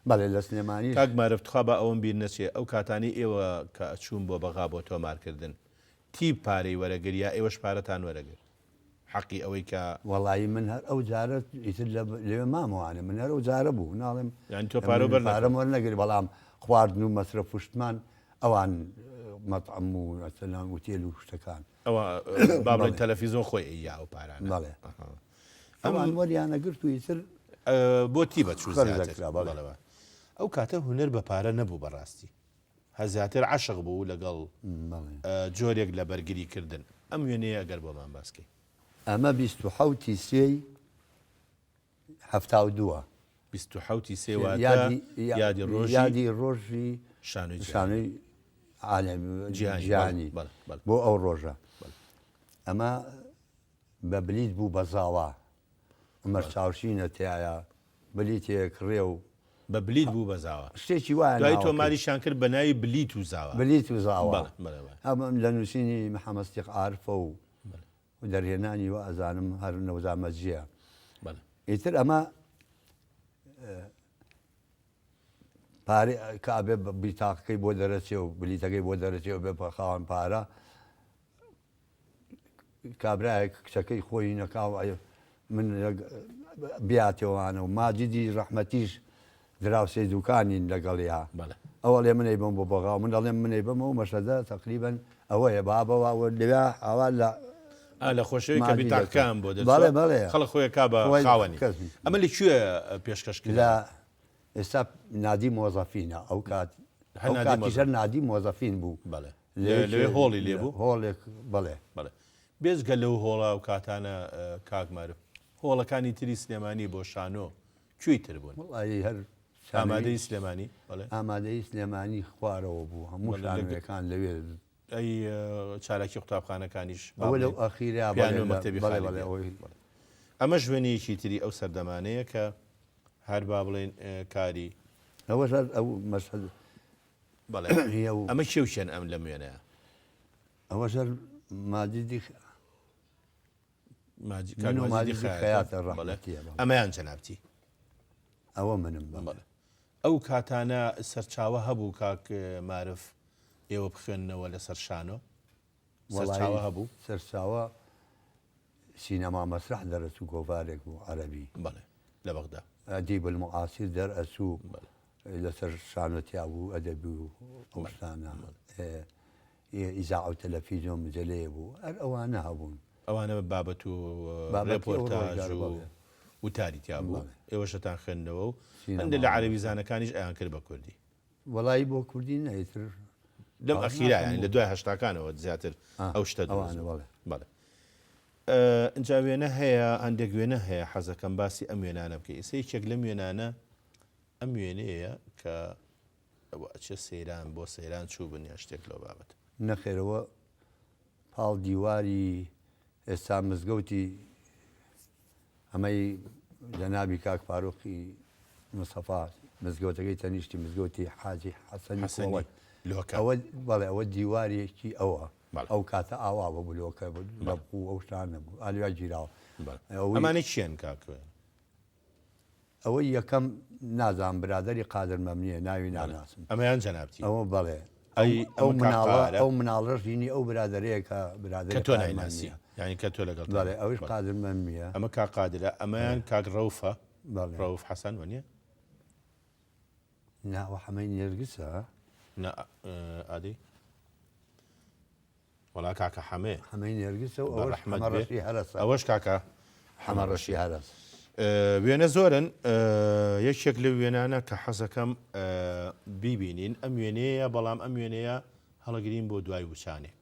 بەڵێ لە سلێمانی کاک مارفتخوا بە ئەوم بیر نەچێ ئەو کاتانی ئێوە کە ئەچوون بۆ بەغا بۆ تۆمارکردن تی پارەی وەرەگریا ئێوەش پارەتان وەرەگر حەقی ئەوەی کە وەڵی من هەر ئەو جارە ئیتر لێ مامەوانە من هەر ئەو جارە بوو ناڵێم یان تۆ پارەم وەرنەگری بەڵام خواردن و مەسرە پشتمان ئەوان مەطعم و ئەسەلام و تێل و شتەکان ئەوە با بڵێن تەلەڤیزۆن خۆی یا و پارانە بەڵێ ئەوان وەریانە گرت و ئیتر بۆ تی بەچوو ئەو کاتە هونەر بە پارە نەبوو بەڕاستی هەزیاتر عاشق بوو لەگەڵ جۆرێک لە بەرگری کردن ئەم وێنەیە ئەگەر بۆمان باسکەی ئەمە 27 سێی 72 27 سێ یادی ڕۆژی یادی ڕۆژی شانۆی جیهانی بۆ ئەو ڕۆژە ئەمە بە بلیت بوو بە زاوا ئەمە چاوشینە تایە بلیتێک ڕێ و بە بلیت بوو بەزاوە شتێکی وایە دوای تۆماریشان کرد بە ناوی بلیت و زاوە بلیت و زاوە ئەمەم لە نووسینی محەممەستیق عارفە و دەرهێنانی و ئەزانم هەر نەوزامەجیە ئیتر ئەمە کابێ بیتاقەکەی بۆ دەرەچێ و بلیتەکەی بۆ دەرەچێ و بێ خاوان پارە کابراایە کچەکەی خۆی نەکاو من بیاتێوانە و ماجدی ڕەحمەتیش دراوسێ دوکانین لەگەڵیا ئەوە لێ منەی بم بۆ بەغاو من دەڵێم منەی بمە و مەشەدە تقریبن ئەوەیە بابەوە لەوێ ئاوا لە خۆشەوی کە بیتاقەکان بۆ خەڵک خۆی کا بە خاوەنی ئەمە لەکوێ پێشکەش کرد لە ئێستا نادی مۆزەفینە ئەو کاتیژەر نادی مۆزەفین بوو لێ هۆڵی لێ بوو هۆڵێک بڵێ بێزگە لەو هۆڵە و کاتانە کاکمارە هۆڵەکانی تری سلێمانی بۆ شانۆ کوێی تر بوون هەر ئامادەی سلێمانی ئامادەی سلێمانی خوارەوە بوو هەموو شانۆیەکان لەوێ ئەی چارەکی قوتابخانەکانیش لەو ئەخیرا ئەمە ژوێنەیەکی تری ئەو سەردەمانەیە کە هەر با بڵێن کاری ئەوە ئەو مەشهد بەڵێ ئەمە کێوشێن ئەم لە موێنەیە ئەوە ژەر ماجدی ئەمەیان جەنابتی ئەوە منم ئەو کاتانە سەرچاوە هەبوو کاک معرف ئێوە بخوێننەوە لە سەر شانۆ سەرچاوە هەبوو سەرچاوە سینەما مەسرح دەرەچوو گۆڤارێک بوو عەرەبی بەڵێ لە بەغدا ئەدیب المعاصر دەرئەچوو لەسەر شانۆتیا بوو ئەدەبی و ئەوشتانە ئیزاع و تەلەڤیزیۆن مجلەیە بوو هەر ئەوانە هەبوون ئەوانە بابەت و ڕێپۆرتاژ و وتاریتیا بوو ئێوەشتان خوێندنەوە و هەندێک لە عەرەبی زانەکانیش ئەیان کرد بە کوردی وەڵایی بۆ کوردی نەیتر لەم ئەخیرا ینی لە دوای هەشتاکانەوە زیاتر ئەو شتە بەڵێ ئەجا وێنە هەیە هەندێک وێنە هەیە حەزەکەم باسی ئەم وێنانە بکەی ئێسەیەکێک لەم وێنانە ئەم وێنەیە کە ئەچە سەیران بۆ سەیران چوو بن یا شتێک لەو بابەت نەخێرەوە پاڵ دیواری ئێستا مزگەوتی ئەمەی جەنابی کاک فاروقی مستەفا مزگەوتەکەی تەنیشتی مزگەوتی حاجی حەسەنی ئەوە بەڵێ ئەوە دیوارێکی ئەوە ئەو کاتە ئاوا بە بلۆکە بەبوو ئەو شتان نەبوو ئالیا گیراوە ئەمانە چیان کاکوێن ئەوەی یەکەم نازان برادری قادر مەمنیە ناوی ناناسم ئەمەیان جەنابەتی ئەوە بەڵێ ئەو مناڵڕژینی ئەو برادەرەیە کە برادر کە تۆ نایناسی یعنی کە تۆ لەگەڵ بەڵێ ئەوش قادر مەمنیە ئەمە کا قادرە ئەمەیان کاک ڕەوفە ڕەوف حەسەن وەنیە ناوە حەمەی نێرگسە ئادی وڵا کاکە حەمێ حەمەی نێرگسە و ئەوەشی هەرسە ئەوەش کاکە حەمەڕەشی هەرس وێنە زۆرن یەکێک لە وێنانە کە حەزەکەم بیبینین ئەم وێنەیە بەڵام ئەم وێنەیە هەڵەگرین بۆ دوای وشانێک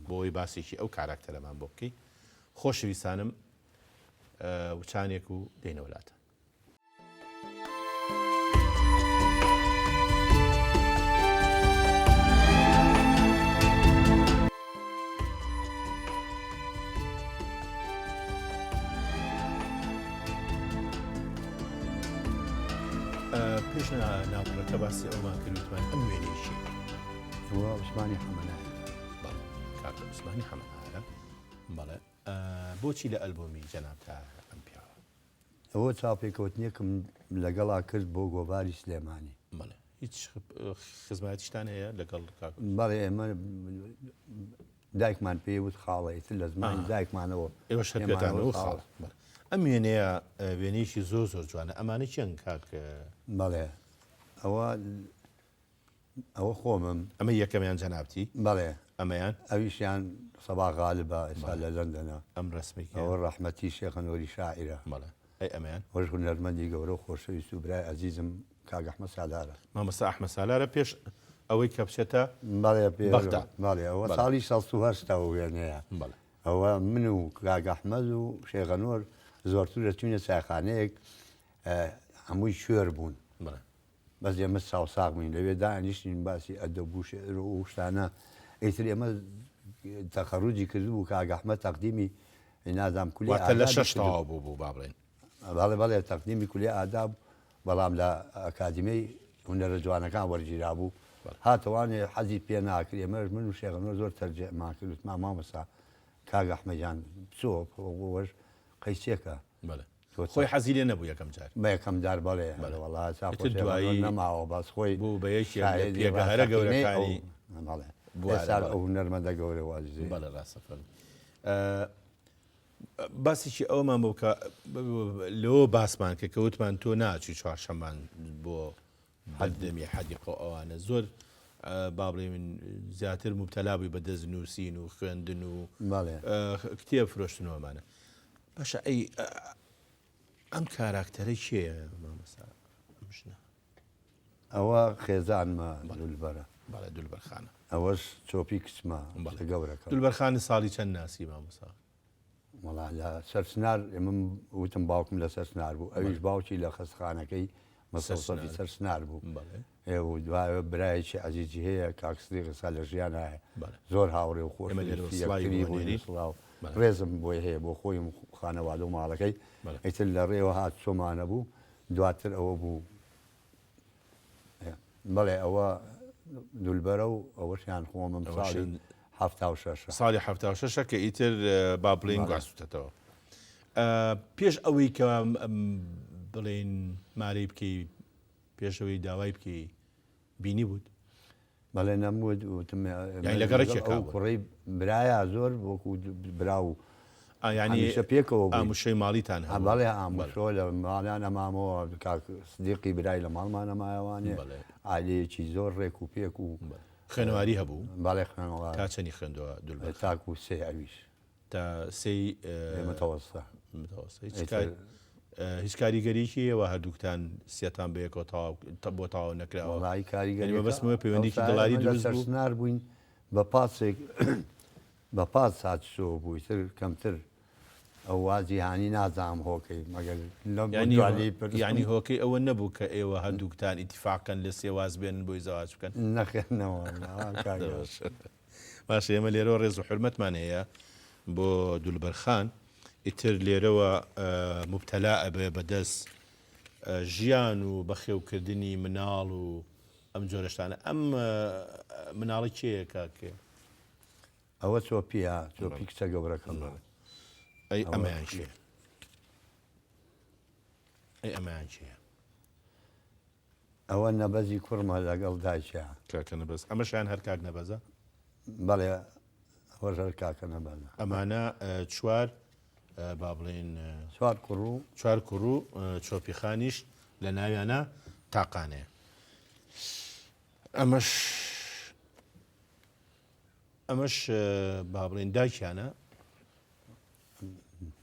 بۆی باسێکی ئەو کاراکتەرەمان بۆ بکەی خۆشەویستانم وچانێک و دێنەوەلاتە پێش ناوڕەکە باسی ئەومان کردوتمان ئەم وێنەیەشی عوسمانی حەمەنایە کاکە عوسمانی حەمەنایە بەڵێ بۆچی لە ئەلبۆمی جەنابتا ئەم پیاوە ئەوە چاپێکەوتنیەکم لەگەڵا کرد بۆ گۆڤاری سلێمانی بەڵێ هیچ خزمەتیشتان هەیە لەگەڵ بەڵێ ئێمە دایکمان پێی وت خاڵەیتر لە زمانی دایکمانەوە ئێوە شەپێتانەوە خاڵ ئەم وێنەیە وێنەیەکی زۆر جوانە ئەمانە چەند کاک بەڵێ ئەوە خۆمم ئەمە یەکەمیان جەنابەتی بەڵێ ئەمەیان ئەویشیان سەبا غالبە ئێستا لە لەندەنە ئەم ڕسمی ئەوە ڕەحمەتی شێخەنۆری شاعرە بەڵێ ئەی ئەمەیان وەش هونەرمەندی گەورە و خۆشەویست و برای عەزیزم کاک ئەحمەد سالارە مامۆستا ئەحمەد سالارە پێش ئەوەی کە بچێتە بەڵێ بەغدا بەڵێ ئەوە ساڵی 1970 وێنەیە ئەوە من و کاک ئەحمەد و شێخەنۆر زۆرتر دەچوونە چایخانەیەک هەمووی شوێر بوون بەس ئێمە ساوساق بووین لەوێ دانیشتین باسی ئەدەب و شێعر و شتانە ئیتر ئێمە تەخەڕوجی کردبوو کاک ئەحمەد تەقدیمی نازام کولی لە شەش تەواو بوو با بڵێن بەڵێ تەقدیمی کولی ئاداب بەڵام لە ئەکادیمەی هونەرە جوانەکان وەرگیرا بوو هاتەوانێ حەزی پێ ناکرد ئێمەش من و شێخەنۆر زۆر تەرجێعمان کرد وتمان مامۆستا کاک ئەحمەدیان بچۆ وەش قەیسێکە خۆی حەزی لێ نەبوو یەکەم جار بە یەکەم جار بەڵێ دوایی نەماوە باس خۆی بوو بە پێگەهرە گەورەکانی ئەو نەرمەدە گەورە وازی بەڵێ ڕاستەفەر باسێکی ئەومان بۆ کە لەوە باسمان کە کەوتمان تۆ ناچوی چوارشەمان بۆ هەردەمی حەدیقە ئەوانە زۆر با بڵێ من زیاتر مبتەلا بووی بە دەستنووسین و خوێندن و کتێب فرۆشتنەوەمانە باشە ئەی ئەم کاراکتەرە کێیە مامۆستا ئەوە خێزانمە دولبەرە بەڵێ دولبەرخانە ئەوەش چۆپی کچمە گەورەکە دولبەرخانی ساڵی چەند ناسی مامۆستا وەڵا لە سەرسنار ئێمە وتم باوکم لە سەرسنار بوو ئەویش باوکی لە خەستخانەکەی مەسەڵسەفی سەرسنار بوو و دوایە برایەکی عەزیزی هەیە کاکسدی قسا لە ژیان هەیە زۆر هاوڕێ و خۆشی ڕێزم بۆی هەیە بۆ خۆی خانەوادە و ماڵەکەی ئیتر لە ڕێوە هات چۆمانە بوو دواتر ئەوە بوو بەڵێ ئەوە دولبەرە و ئەوەشیان خۆمم ساڵی 76 کە ئیتر با بڵین گواستێتەوە پێش ئەوەی کە بڵێن مارەی بکەی پێشەوەی داوای بکەی بینی بوود بەڵێ نەمود وتم لەگەڕێکێکا کوڕی برایە زۆر وەکو برا و ینی پێکەوە ئاموشەی ماڵیتان هە بەڵێ ئاموشۆ لە ماڵیان ئەمامەوە سدیقی برای لە ماڵمانە مایەوانێ ئالەیەکی زۆر ڕێک و پێک و خوێنەواری هەبوو باڵێ خوێنەوە تا چەندی خوێندەوە دولبەر تاکو سێ ئەویش تا سێی متەوەستا هیچ کاریگەریکی ئەوە هەردووکتان سێتان بەیەکەوە بۆ تاوا نەکراوە وڵی کاریگەری بەسمەوە پەیوەندێکی دڵاری دروست بوو سەرسنار بووین بە پاسێک بە پاس سات شۆ بووی تر کەمتر ئەو وازی هانی نازام هۆکەی مەگەر یعنی هۆکەی ئەوە نەبوو کە ئێوە هەردووکتان ئیتیفاقن لە سێواز بێنن بۆی زەواج بکەن نەخێنەوە باشە ئێمە لێرەوە ڕێز و حرمەتمان هەیە بۆ دولبەرخان ئیتر لێرەوە مبتەلا ئەبێ بەدەست ژیان و بەخێوکردنی مناڵ و ئەم جۆرەشتانە ئەم مناڵی کێیە کاکێ ئەوە چۆپیە چۆپی کچە گەورەکەم ئەی ئەمەیان شێ ئەی ئەمایان چییە؟ ئەوە نەبەزی کوڕمە لەگەڵ دایکە. کاکە نەبەز ئەمەشیان هەر کاک نەبەزە؟ بەڵێ ئەوەش هەر کاکە نەبەزە. ئەمانە چوار با بڵێن چوار کوڕ و چۆپیخانیش لە ناویانە تاقانەیە. ئەمەش با بڵێن دایکیانە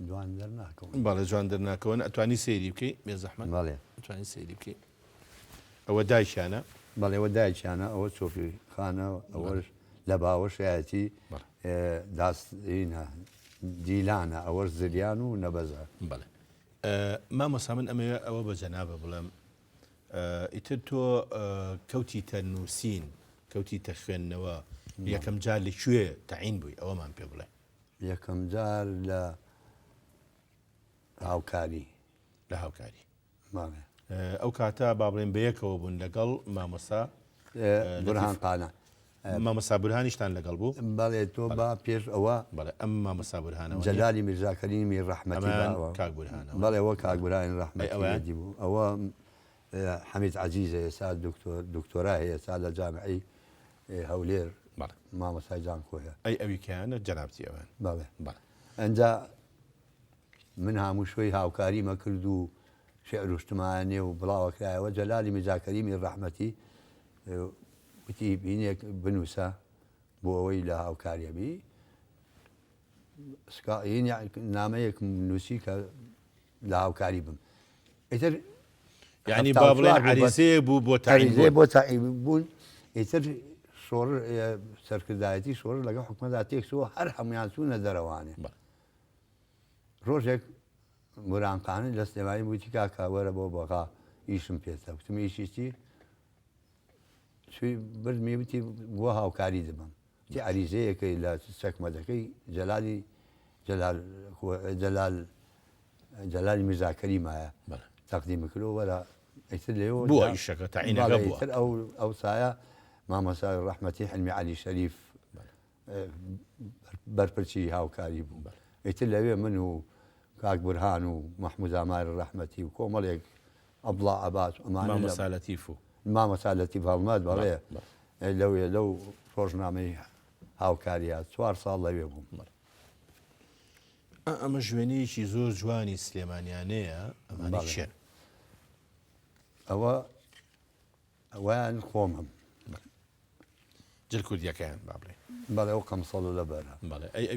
جوان دەرناکەون. بەڵێ جوان دەرناکەون ئەتوانی سەیری بکەی بێ زەحمەت. بەڵێ ئەتوانی سەیری بکەی. ئەوە دایکیانە؟ بەڵێ ئەوە دایکیانە، ئەوە چۆپی خانە، ئەوەش لە باوەشایەتی داستینە دیلانە، ئەوەش زریان و نەبەزە. بەڵێ مامۆستا من ئەمەوێ ئەوە بە جەنابە بڵێم ئیتر تۆ کەوتیتە نووسین کەوتیتە خوێندنەوە یەکەم جار لەکوێ تەعین بووی ئەوەمان پێ بڵێ. یەکەم جار لە هاوکاری. لە هاوکاری ماڵێ ئەو کاتە با بڵێن بەیەکەوە بوون لەگەڵ مامۆستا بورهان قانە. مامۆستا بورهانیشتان لەگەڵ بوو؟ بەڵێ تۆ با پێش ئەوە بەڵێ ئەم مامۆستا بورهانەوە جەلالی میرزا کەریمی ڕەحمەتی کاک بورهانەوە. بەڵێ ئەوە کاک بورهانی ڕەحمەتی بوو. ئەوە حەمید عەزیزە ئێستا دکتۆرا هەیە ئێستا لە جامعەی هەولێر مامۆستای جانکۆیە. ئەی ئەوی کیانە جەنابەتی ئەوان. بەڵێ ئەنجا من هەموو شوێی هاوکاریمە کرد و شێعر و شتمانێ و بڵاوەکرایەوە. جەلالی میرزا کەریمی ڕەحمەتی وتی بینێک بنووسە بۆ ئەوەی لە هاوکاریەبی نامەیەک نووسی کە لە هاوکاری بم. ئیتر یعنی با بڵێن عەریزەیە بوو بۆ تاعین بوون. ئیتر شۆڕ سەرکردایەتی شۆڕ لەگەڵ حکومەتدا تێکسەوە هەر هەمویان چوونە دەرەوانێ. ڕۆژێک بورانقانە لە سلێمانی وتی کاکا وەرە بۆ بەغا ئیشم پێێتە وتمی ئیشیتی بردمی وتی بۆ هاوکاری دەبم. تی عەریزەیەکەی لە چەکمەدەکەی جەلالی میرزا کەریمایە تەقدیمی کردەوە وەرە ئیتر لێەوە بووە ئیشەکە تەعینەکە بووە. ئیتر ئەو سایە مامۆستا ڕەحمەتی حلمی عەلی شەریف بەرپرسی هاوکاری بوو. ئیتر لەوێ من و کاک بورهان و مەحموود ئامار ڕەحمەتی و کۆمەڵێک ئەبڵا عەباس مامۆستا لەتیف و مامۆستا لەتیف هەڵمەت بەڵێ لەوێ لەو ڕۆژنامەی هاوکاریە 4 ساڵ لەوێ بووم. ئەمە ژوێنەیەکی زۆر جوانی سلێمانیانەیە. ئەمانە چێن؟ ئەویان خۆمم جل کوردیەکەیان با بڵێ. بەڵێ ئەو قەمسەڵ و لەبەرە.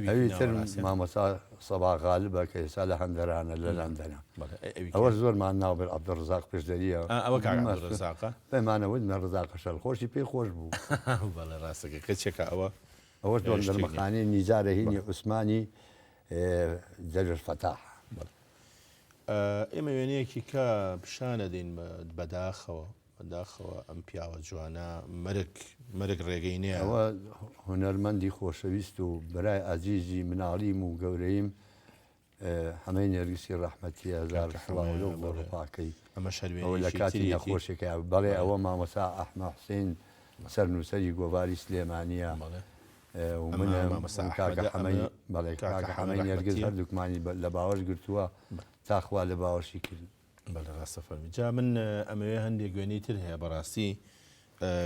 ئەوی تر مامۆستا سەبا غالبە کە ئێستا لە هەندەرانە لە لەندەنە. ئەوە زۆرمان ناوبێت عەبدوڕەزاق پێشدەریە. ئەوە کاک عەبدوڕەزاقە پێمانەوت نەڕزاقە شەڵخۆشی پێی خۆش بوو. بەڵێ ڕاستەکە کە چێکە ئەوە دەرمەخانەی نیزارە هینی عوسمانی جەلەل فەتاح. ئێمە وێنەیەکی کە پیشانە دێن بەداخەوە ئەم پیاوە جوانە مەرگ ڕێگەی نییە. ئەوە هونەرمەندی خۆشەویست و بەرای ئازیزی مناڵیم و گەورەیم هەمەی نێرگسی ڕەحمەتی هەزار سڵاو بۆ ڕووپاکەی ئەوە لە کاتی نەخۆشێکە. بەڵێ ئەوە مامۆستا ئەحمە حوسێن سەرنووسەری گۆڤاری سلێمانیە و منە کاکە حەمەی نێرگز هەردووکمانی لە باوەش گرتووە تاخوا لە باوەشی کرد. بەڵێ ڕاستە فەرمی. جا من ئەمەوێ هەندێک وێنەی تر هەیە بەڕاستی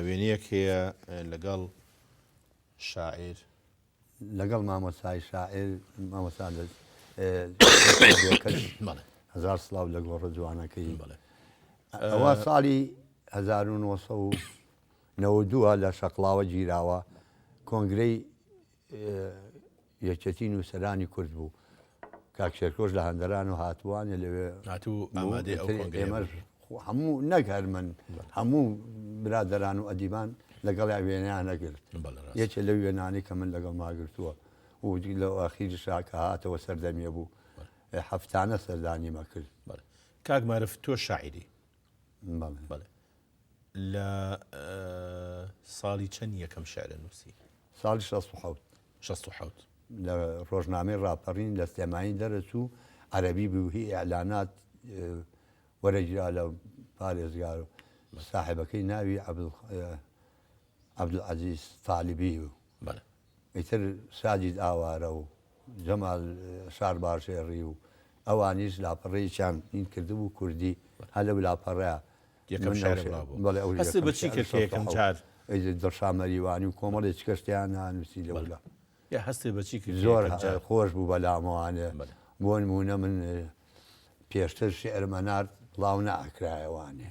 وێنەیەک هەیە لەگەڵ شاعیر لەگەڵ مامۆستای شاعیر مامۆستا هەزار سڵاو لە گۆڕە جوانەکەی. ئەوە ساڵی 1992 لە شەقڵاوە گیراوە کۆنگرەی یەکێتی نووسەرانی کورد بوو. کاک شێرکۆش لە هەندەران و هاتووانە لەوێ ئێمەش هەموو نەگەر من هەموو برادەران و ئەدیبان لەگەڵ وێنیان نەگرت. یەکێ لەو وێنانی کە من لەگەڵ ماگرتووە و لە ئاخیری شاکە هاتەوە سەردەمیە بوو هەفتانە سەردانیمە کرد. کاک معرف تۆ شاعیری لە ساڵی چەند یەکەم شعرە نووسی؟ ساڵی 67 لە ڕۆژنامەی ڕاپەڕین لە سلێمانی دەرەچوو عەرەبی بوو هی ئیعلانات وەرەگرا لە پارێزگار و ساحبەکەی ناوی عەبدولعەزیز تالیبی و ئیتر ساجید ئاوارە و جەمال شار باشێڕی و ئەوانیش لاپەڕەیەکیان این کردبوو کوردی هەلە ولاپەڕەیە یەکەم شعر بڵاو هەست بەچی کرد یەکەم جار دڵشامەریوانی و کۆمەڵێک کەشتیان نانووسی لە ولا یا هەستی بەچی کرد زۆر خۆش بوو بەلامەوانێ بۆ نمونە من پێشتر شێعرمە نارد بڵاو نەئەکرایەوانێ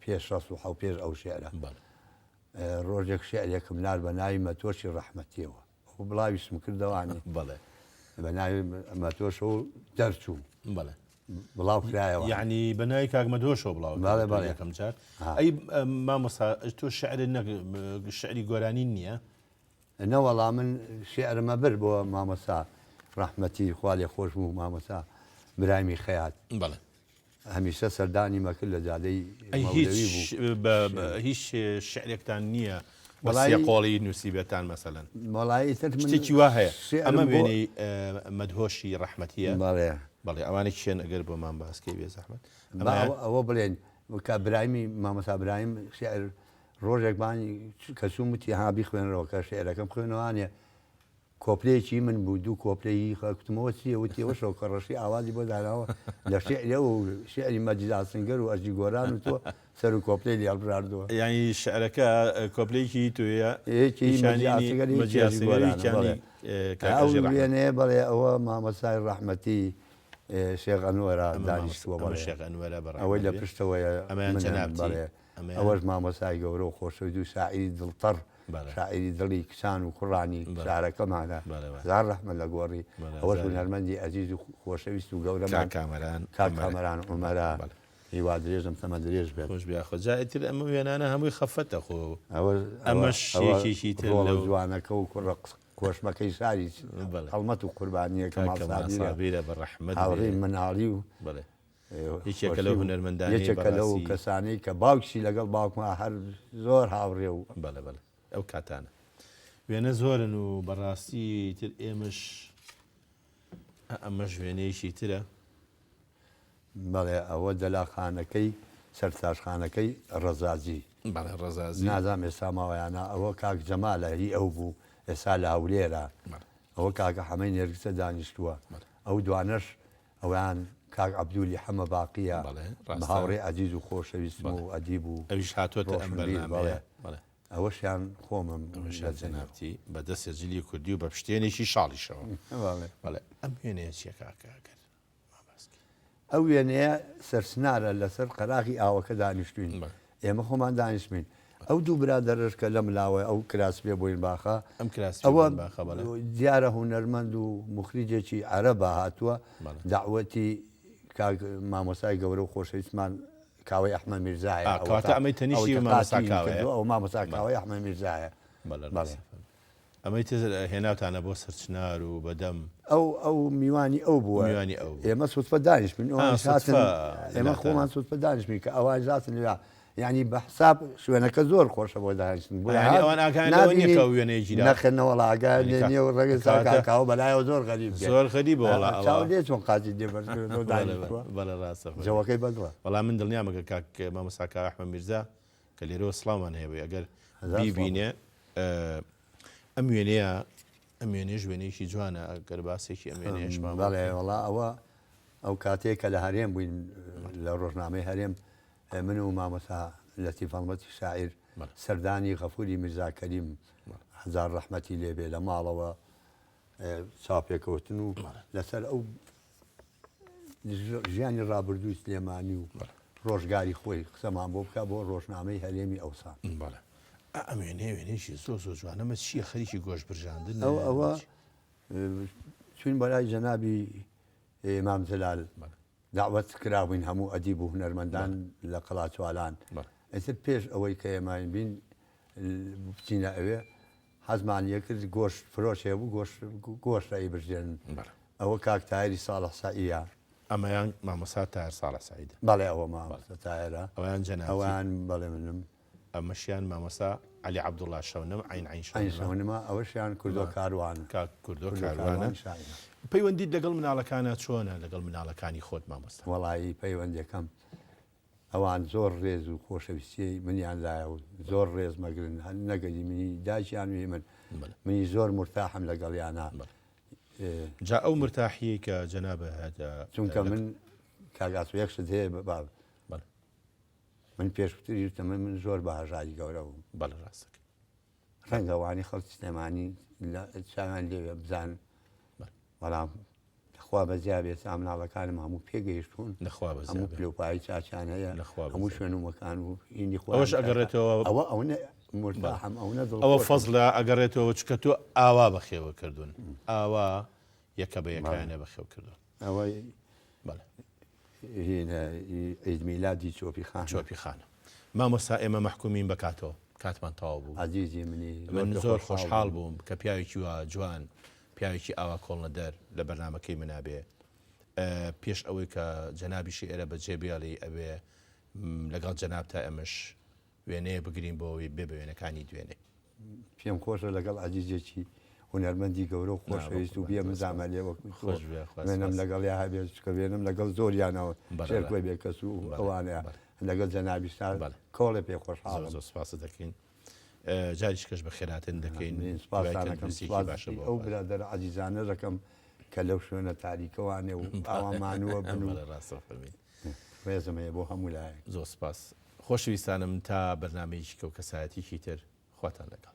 پێش 16 پێش ئەو شێعرە ڕۆژێک شێعرێکم نار بە ناوی مەتۆشی ڕەحمەتیەوە ئەو بڵاویشم کردەوانێ بەڵێ بە ناوی مەتۆشە و دەرچوو بەڵێ بڵاو کرایەوە یعنی بە ناوی کاگمەدۆشەوە بڵاو یەکەم جار ئەی مامۆستا تۆ شعر شعری گۆرانی نییە نەوەڵا من شێعرمە بر بۆ مامۆستا ڕەحمەتی خوا لێ خۆش بوو مامۆستا برامی خەیات بەڵێ هەمیشە سەردانی مەکرد لە جادەی هیچ شعرێکتان نییە بەڵای قۆڵی نووسیبێتان مەسەلەن مەڵایی شتێکی وا هەیە ئەمە وێنەی مەدهۆشی ڕەحمەتیە بەڵێ ئەوانێک شوێن ئەگەر بۆ مام باسکەی بێ زەحمەت ئەوە بڵێن کە برامی مامۆستا برایم شێعر ڕۆژێک بانی کەسوم وتی هابی خوێنەوە کە شێعرەکەم خوێنەوانێ کۆپلەیەکی من بوو دوو کۆپلەی خەکتمەوە چیە وتیەوەشەوە کە ڕەشی ئاوازی بۆ داناوە لە شێعرە و شێعری مەجیداسنگەر و ئەرجی گۆران و تۆ سەر و کۆپلەی لێڵبژاردووە یعنی شعرەکە کۆپلەیەکی توێە وێنەیە بەڵێ ئەوە مامۆستای ڕەحمەتی شێخ ئەنوەرە دانیشتووە بەڵێ شێخ ئەنوەرە ئەوەی لە پشتەوەیە ئەمەیان جەناب بەڵێ ئەوەش مامۆستای گەورە و خۆشەویست و شاعیری دڵتەڕ شاعری دڵی کچان و کوڕانی شارەکەمانە زار ڕەحمەت لە گۆڕی ئەوەش هونەرمەندی ئەزیز و خۆشەویست و گەورەمان کامەران عومەرە هیوا درێژم تەمە درێژ بێت خۆش بیا خۆجایتر ئەمە وێنانە هەمووی خەفەتە خۆ ئەمەش شێکێکی تر لەو جوانەکە و کوڕە کۆشمەکەی شاری هەڵمەت و قوربانیەکە ماسابیرە بە ڕەحمەت هاوڕێی مناڵی و هیچێکە لەو هونەرمەندانی یەکێکە لەو کەسانەی کە باوکشی لەگەڵ باوکما هەر زۆر هاوڕێ و بەڵێ بەڵێ ئەو کاتانە وێنە زۆرن و بەڕاستی تر ئەمەش وێنەیەشی ترە بەڵێ ئەوە دەلاخانەکەی سەرتاشخانەکەی ڕەزازی بەڵێ ڕەزازی نازام ئێستا ماوەیانە ئەوە کاک جەمالە هی ئەو بوو ئێستا لە هەولێرە ئەوە کاکە حەمەی نێرگسە دانیشتووە ئەو دوانەش ئەویان کاک عەبدولی حەمە باقیە هاوڕێ عەزیز و خۆشەویستم و ئەدیب و ئەویش هاتووەتە ئەم بەرنامەیە ئەوەشیان خۆمم جەنابەتی بەدەست جلی کوردی و بە پشتێنێکی شاڵیشەوە ئەم وێنەیە چیە کاکەکرد ئەو وێنەیە سەرسنارە لەسەر قەراغی ئاوەکە دانیشتوین ئێمە خۆمان دانیشتین ئەو دوو برادەرش کە لەم لاوە ئەو کراس پێ بۆین باخە ئەوە دیارە هونەرمەند و مخریجێکی عەرەبە هاتووە داوەتی مامۆسای گەورە و خۆشەویستمان کاوەی ئەحمەد میرزایە ئەمەی تەنیشتی ئەو مامۆستا کاوەی ئەحمەد میرزایە ئەمەی هێناوتانە بۆ سەرچنار و بەدەم ئەو میوانی ئەو بووە ئێمە سوتفە دانیشتین ئێمە خۆمان سوتفە دانیشتین کە ئەوان زاتن لێ یعنی بە حساب شوێنەکە زۆر خۆشە بۆ داهێنشتن نەخێنەوە لاگای نیە و ڕێگەی ساکاوە بەلایەوە زۆر غەریب زۆر غەریب لێ چۆن قاتی دێبەرجەوەکەی بەدووە بەڵام من دڵنیامەکە کاک مامۆستا کاک ئەحمەد میرزا کە لێرەوە سڵامان هەیە ئەگەر بیبینێ ئەم وێنەیەش وێنەیەکی جوانە ئەگەر باسێکی ئەم وێنەیەشمان بەڵێ وەڵا ئەو کاتێک کە لە هەرێم بووین لە ڕۆژنامەی هەرێم من و مامۆستا لەتیف هەڵمەتی شاعیر سەردانی غەفوری میرزا کەریم هەزار ڕەحمەتی لێبێ لە ماڵەوە چاپێکەوتن و لەسەر ئەو ژیانی ڕابردووی سلێمانی و ڕۆژگاری خۆی قسەمان بۆ بکە بۆ ڕۆژنامەی هەرێمی ئەوسان ئەم وێنەیەشی زۆر جوانەمە چییە خەریکی گۆشت برژاندن ئەوە چوین بەلای جەنابی ئیمام جەلال داوەت کرابووین هەموو ئەدیب و هونەرمەندان لە قەڵاچوالان ئەتر پێش ئەوەی کە ئێماین بین بچینە ئەوێ حەزمان یەکرد گۆشت فرۆشێ بوو گۆشتایی بژێن ئەوە کاک تایری ساڵح سەعیە ئەمەیان مامۆستا تایر ساڵح سەعیدە بەڵێ ئەوە مامۆستا تایرە ئەویان جەناب ئەوان بەڵێ منم ئەمەشیان مامۆستا عەلی عەبدوڵڵا شەونەم عین شەونەمە ئەوەشیان کوردۆ کاروان کوردۆ کاروانە پەیوەندیت لەگەڵ مناڵەکانە چۆنە لەگەڵ مناڵەکانی خۆت مامۆستا وەڵایی پەیوەندەکەم ئەوان زۆر ڕێز و خۆشەویستی منیاندایە و زۆر ڕێز مەگرن هەر نەگەلی منی داچیان وی منی زۆر مرتاحم لەگەڵیانە جا ئەو مرتاحیە کە جەنابە هەدا چونکە من کاگاس یەکشت هەیە من پێشتری وتە من زۆر بە هەژاری گەورە بووم بەڵێ ڕاستەکە ڕەنگەوانی خەڵکی سلێمانی چاویان لێوێ بزان بەڵام خوا بەزیا بێت ئامناڵەکانم هەموو پێگەیشتون هەموو پلۆپایی چاچان هەیە هەموو شوێنومەکان و هینی ئەوش ئەگەڕێتەوە ئەوە فەزلە ئەگەڕێتەوە چکە تۆ ئاوا بەخێوە کردوون ئاوا یەکە بە یەکانە بەخێو کردوون ئەوەی عیدمیلادی چۆپی خانە مامۆستا ئێمە مەحکومین بکاتەوە کاتمان تەواو بوو عزیزی منی من زۆر خۆشحاڵ بووم کە پیاوێکی وە جوان پیاوێکی ئاوا کۆڵنە دەر لە بەرنمەکەی منابێ پێش ئەوەی کە جەنابیشی ئێرە بەجێ بیاڵی ئەوێ لەگەڵ جەناب تا ئەمەش وێنەیە بگرین بۆەوەی بێ بە وێنەکانی دوێنێ پێم خۆشە لەگەڵ عزیزێکی هونەرمەندی گەورە و خۆشەویست و بێ مزامە لێوە وێنم لەگەڵ یا هەبێت کە وێنم لەگەڵ زۆریانەوە شێرکۆی بێکەس و ئەوانەیە لەگەڵ جەنابی سار کۆڵێ پێ خۆشحاڵم زۆر سپاس دەکەین جاریش کەش بە خێراتن دەکەین ئەو برادەرە عزیزانە دەکەم کە لەو شوێنە تاریکەوانێ و ئاوامانوە بن و ڕێزمەیە بۆ هەموو لایەک زۆر سپاس خۆشەویستانم تا بەرنامەیەکی کەو کەسایەتیکی تر خواتان لەگەڵ